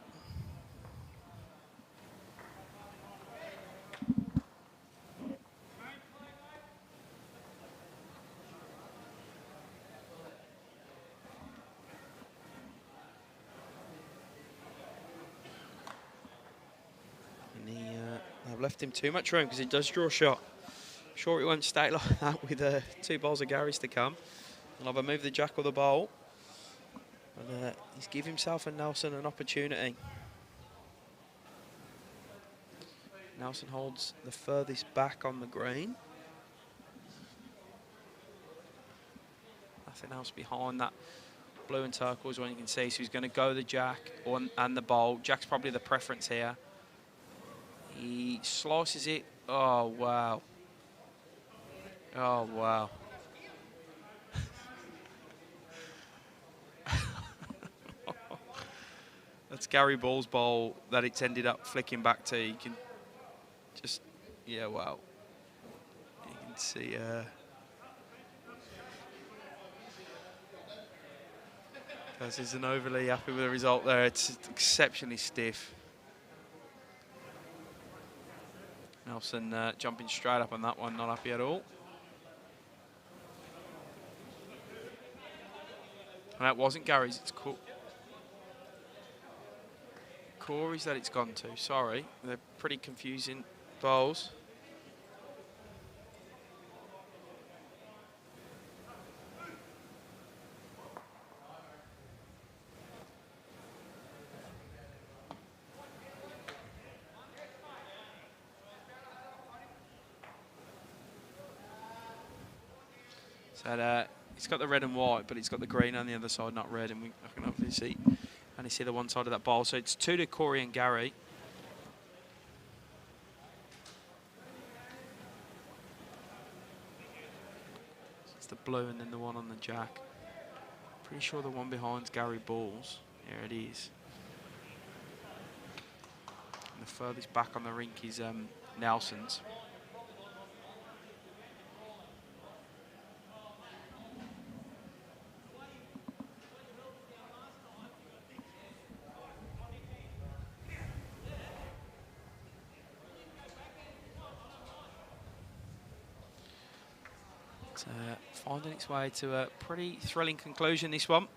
And I've left him too much room because he does draw a shot. Sure, it won't stay like that with 2 balls of Gary's to come. And I've moved the jack or the bowl. And he's give himself and Nelson an opportunity. Nelson holds the furthest back on the green. Nothing else behind that blue and turquoise one you can see. So he's going to go the jack and the bowl. Jack's probably the preference here. He slices it. Oh, wow. Oh, wow. That's Gary Ball's bowl that it's ended up flicking back to. You can just, yeah, wow. You can see, Kaz isn't overly happy with the result there. It's exceptionally stiff. Nelson jumping straight up on that one, not happy at all. And that wasn't Gary's, it's Corey's that it's gone to, sorry. They're pretty confusing bowls. So it's got the red and white, but it's got the green on the other side, not red, and I can obviously only see the one side of that bowl. So it's 2 to Corey and Gary. So it's the blue and then the one on the jack. Pretty sure the one behind's Gary Ball's. Here it is. And the furthest back on the rink is Nelson's. Finding its way to a pretty thrilling conclusion, this one.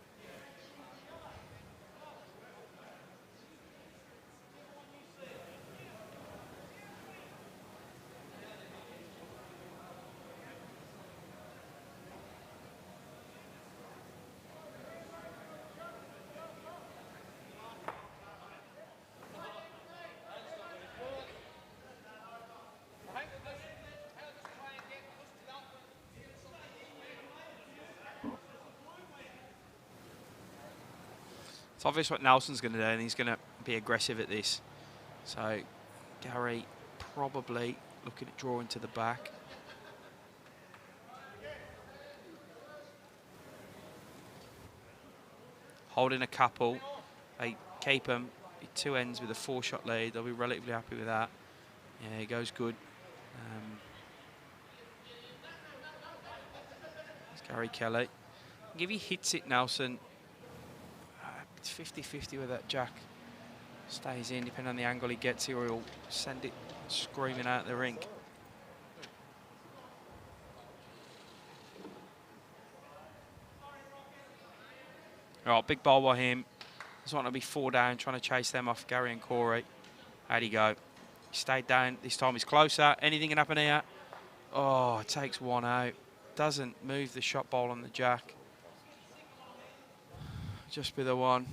It's obvious what Nelson's going to do, and he's going to be aggressive at this. So Gary probably looking at drawing to the back. Holding a couple. They keep them. 2 ends with a 4-shot lead. They'll be relatively happy with that. Yeah, he goes good. It's Gary Kelly. If he hits it, Nelson, it's 50-50 with that jack. Stays in, depending on the angle he gets here, or he'll send it screaming out the rink. All right, big bowl by him. Doesn't want to be 4 down, trying to chase them off, Gary and Corey. How'd he go? He stayed down. This time he's closer. Anything can happen here. Oh, it takes 1 out. Doesn't move the shot bowl on the jack. Just be the one.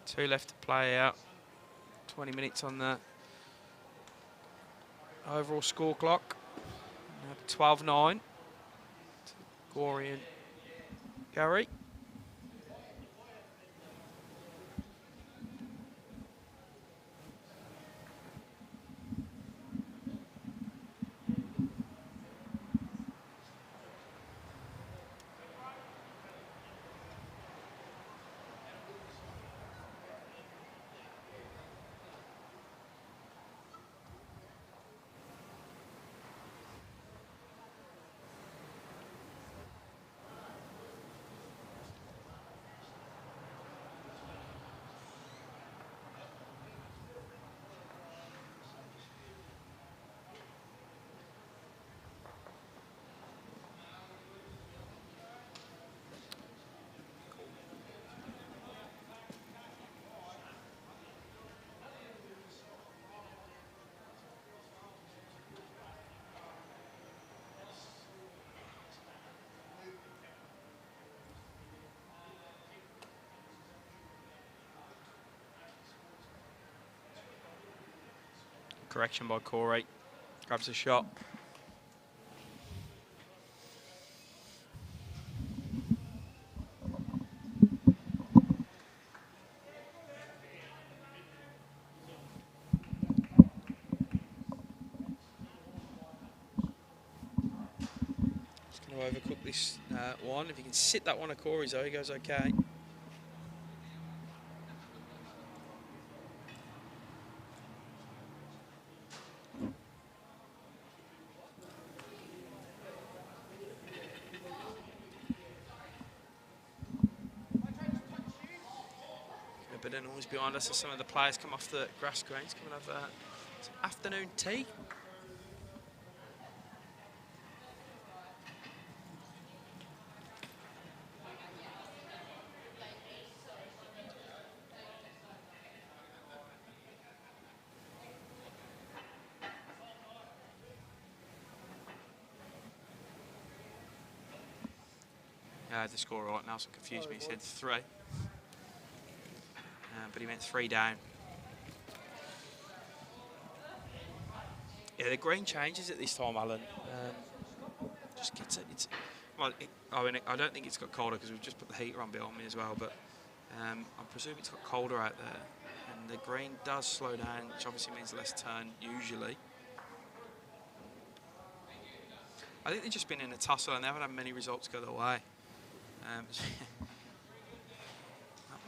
Two left to play out. 20 minutes on the overall score clock. 12-9. Corey and Gary. Correction by Corey. Grabs a shot. Just going to overcook this one. If you can sit that one of Corey's though, he goes okay. A bit of noise behind us as some of the players come off the grass greens, coming over some afternoon tea. The score right now, so confused me. He said 3. But he meant 3 down. Yeah, the green changes at this time, Alan. Just gets it. It's well. I mean, I don't think it's got colder because we've just put the heater on behind me as well. But I presume it's got colder out there, and the green does slow down, which obviously means less turn usually. I think they've just been in a tussle and they haven't had many results go their way. That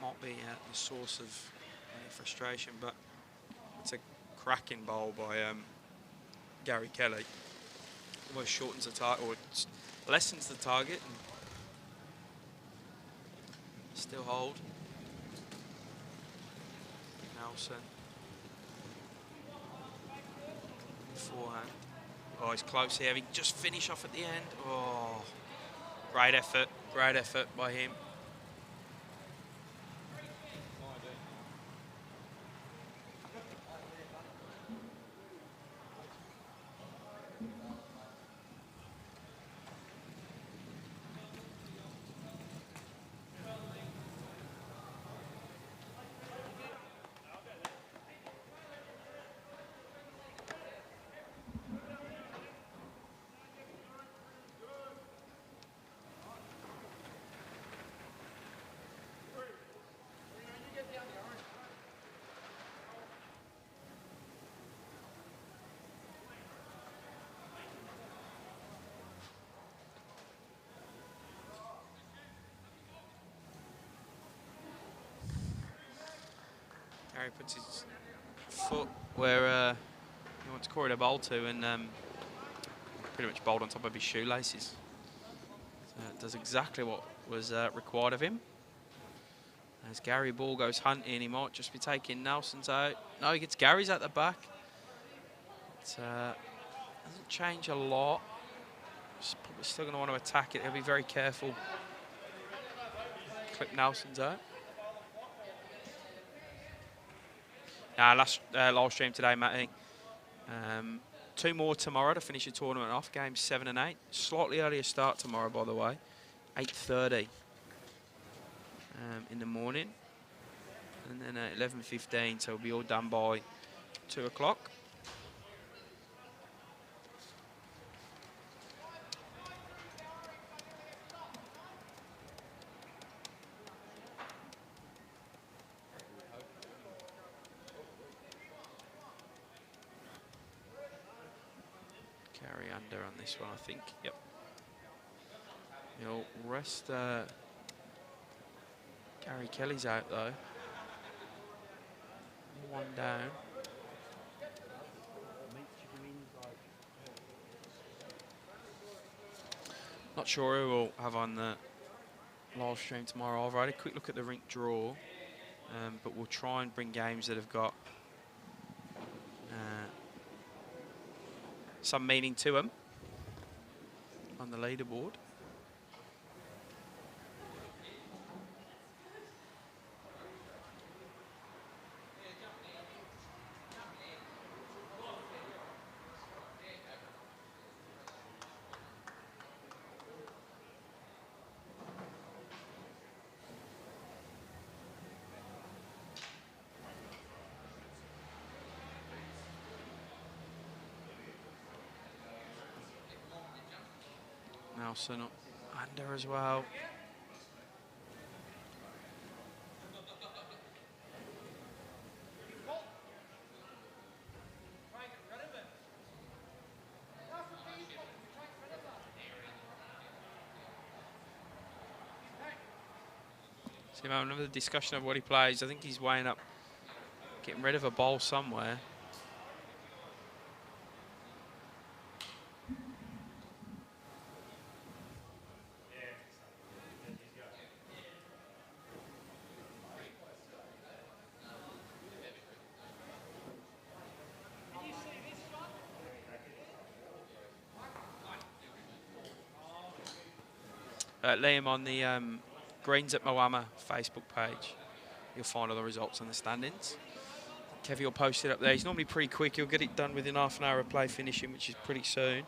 might be the source of any frustration, but it's a cracking bowl by G.Kelly. Almost shortens the target, or lessens the target, and still hold. Nelson. Forehand. Oh, he's close here. He just finish off at the end. Oh, great effort by him. Gary puts his foot where he wants Corey to bowl to, and pretty much bowled on top of his shoelaces. So it does exactly what was required of him. As Gary Ball goes hunting, he might just be taking Nelson's out. No, he gets Gary's at the back. It doesn't change a lot. He's probably still going to want to attack it. He'll be very careful. Clip Nelson's out. Last live stream today, Matty. 2 more tomorrow to finish the tournament off. Games 7 and 8. Slightly earlier start tomorrow, by the way. 8:30 in the morning. And then at 11:15, so we'll be all done by 2 o'clock. Carry under on this one, I think. Yep. You'll rest. Gary Kelly's out though. 1 down. Not sure who we'll have on the live stream tomorrow. I've had a quick look at the rink draw, but we'll try and bring games that have got some meaning to them on the leaderboard. Nelson under as well. See, man, another discussion of what he plays. I think he's weighing up getting rid of a bowl somewhere. Liam, on the Greens at Moama Facebook page, you'll find all the results and the standings. Kevy will post it up there. He's normally pretty quick. He'll get it done within half an hour of play finishing, which is pretty soon.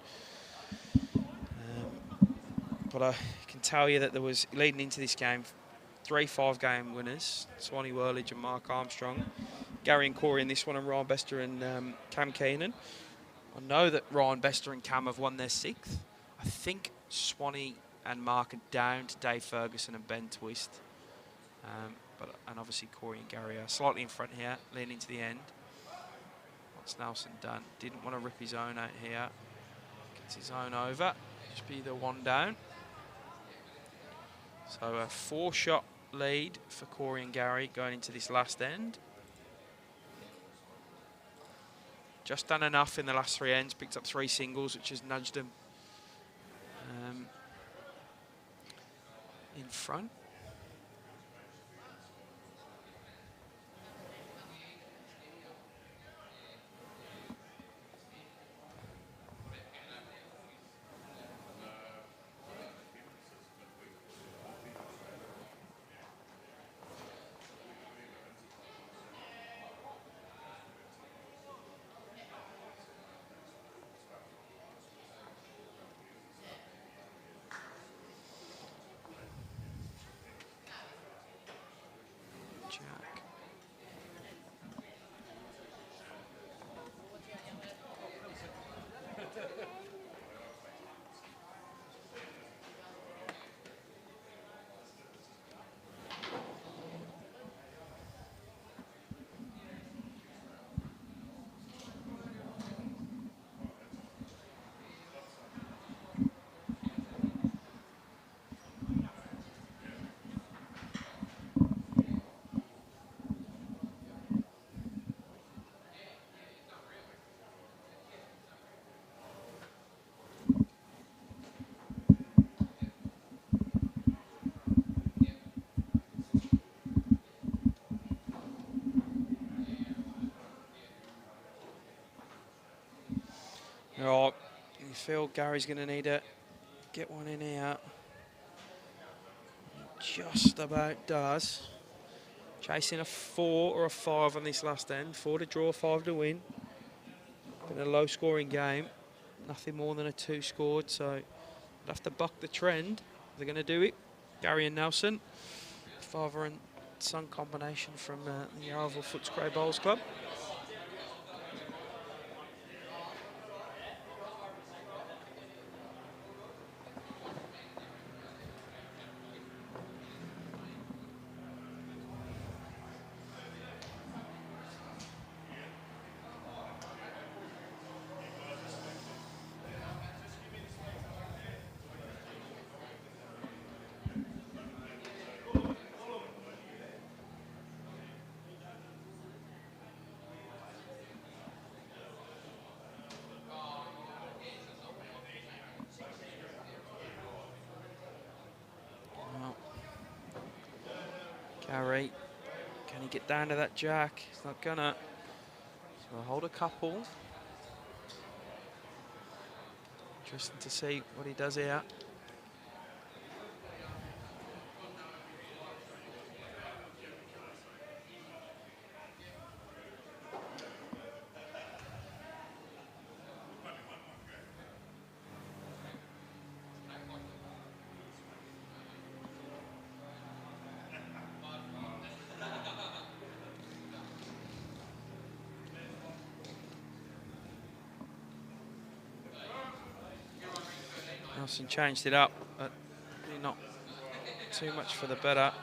But I can tell you that there was, leading into this game, 3 5-game winners, Swanee Whirlage and Mark Armstrong. Gary and Corey in this one, and Ryan Bester and Cam Keenan. I know that Ryan Bester and Cam have won their 6th. I think Swanee and Mark are down to Dave Ferguson and Ben Twist. And obviously Corey and Gary are slightly in front here, leaning into the end. What's Nelson done? Didn't want to rip his own out here. Gets his own over. Just be the 1 down. So a 4-shot lead for Corey and Gary going into this last end. Just done enough in the last 3 ends. Picked up 3 singles, which has nudged them in front. Right, you feel Gary's going to need to get one in here. Just about does. Chasing a 4 or a 5 on this last end. 4 to draw, 5 to win. Been a low-scoring game. Nothing more than a 2 scored, so they'll have to buck the trend. They're going to do it. Gary and Nelson, father and son combination from the Yarraville Footscray Bowls Club. Gary, can he get down to that jack? He's not gonna. So we'll hold a couple. Interesting to see what he does here. Nelson changed it up, but really not too much for the better.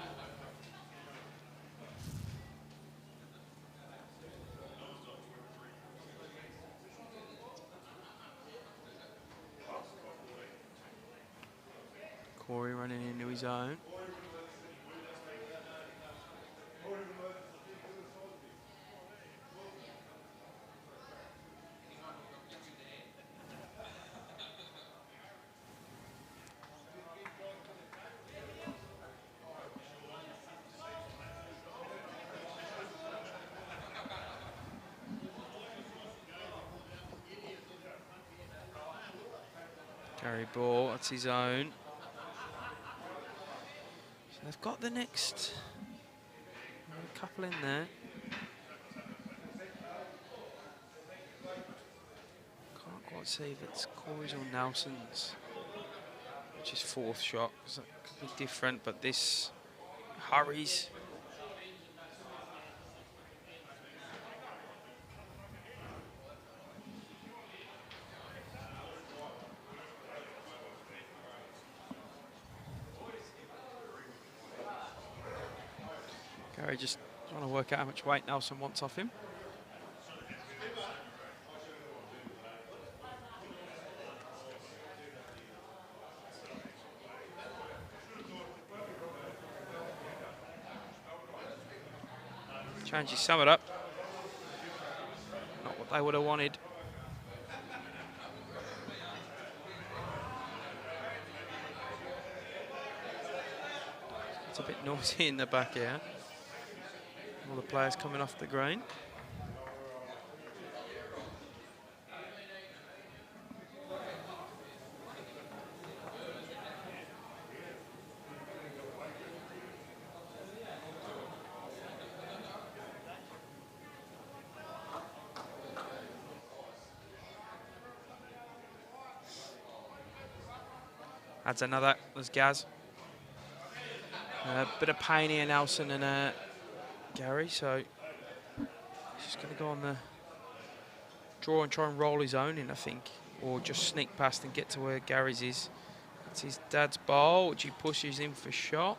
Corey running into his own. Gary Ball, that's his own. So they've got the next couple in there. Can't quite see if it's Corey's or Nelson's, which is fourth shot. So that could be different, but this hurries. Gary just trying to work out how much weight Nelson wants off him. Changes sum it up. Not what they would have wanted. It's a bit noisy in the back here. All the players coming off the green. Adds another, there's Gaz. A bit of pain here, Nelson and Gary, so he's just going to go on the draw and try and roll his own in, I think, or just sneak past and get to where Gary's is. That's his dad's ball, which he pushes in for shot.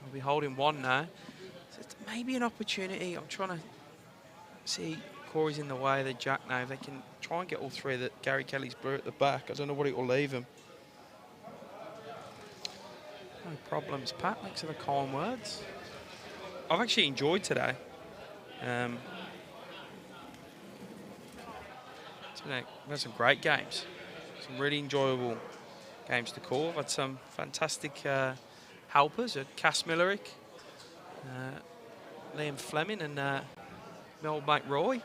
I'll be holding one now. So it's maybe an opportunity. I'm trying to see Corey's in the way of the jack now. If they can try and get all three of the Gary Kelly's blue at the back, I don't know what it will leave him. No problems, Pat. Thanks for the kind words. I've actually enjoyed today. We've had some great games. Some really enjoyable games to call. I've had some fantastic helpers at Cass Millerick, Liam Fleming and my old mate Roy.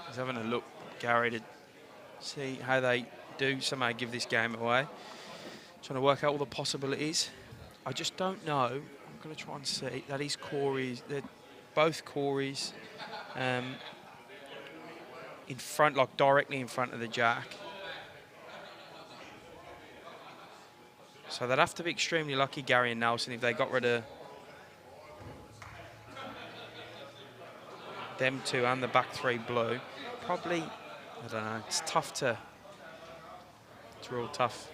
He's having a look, Gary, to see how they do somehow give this game away. Trying to work out all the possibilities. I just don't know. I'm going to try and see. That is Corey's. They're both Corey's in front, like directly in front of the jack. So they'd have to be extremely lucky, Gary and Nelson, if they got rid of them two and the back three blue. Probably, I don't know, it's tough to, it's real tough.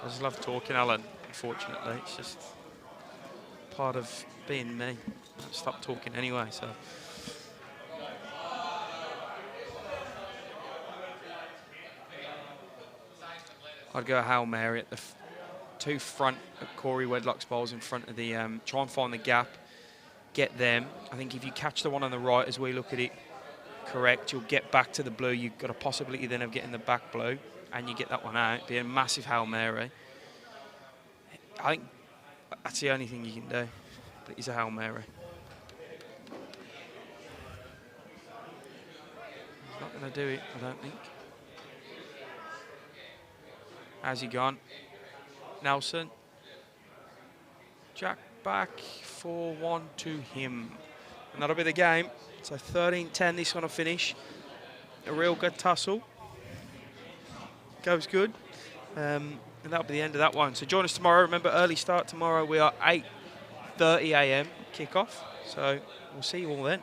I just love talking, Alan, unfortunately. It's just part of being me. I stopped talking anyway, so. I'd go Hail Mary at the two front of Corey Wedlock's bowls in front of the, try and find the gap, get them. I think if you catch the one on the right as we look at it correct, you'll get back to the blue. You've got a possibility then of getting the back blue, and you get that one out. It'd be a massive Hail Mary. I think that's the only thing you can do, but it's a Hail Mary. He's not going to do it, I don't think. How's he gone? Nelson. Jack back 4-1 to him. And that'll be the game. So 13-10, this one will finish. A real good tussle. Goes good. And that'll be the end of that one. So join us tomorrow. Remember, early start tomorrow. We are 8:30 a.m. kickoff. So we'll see you all then.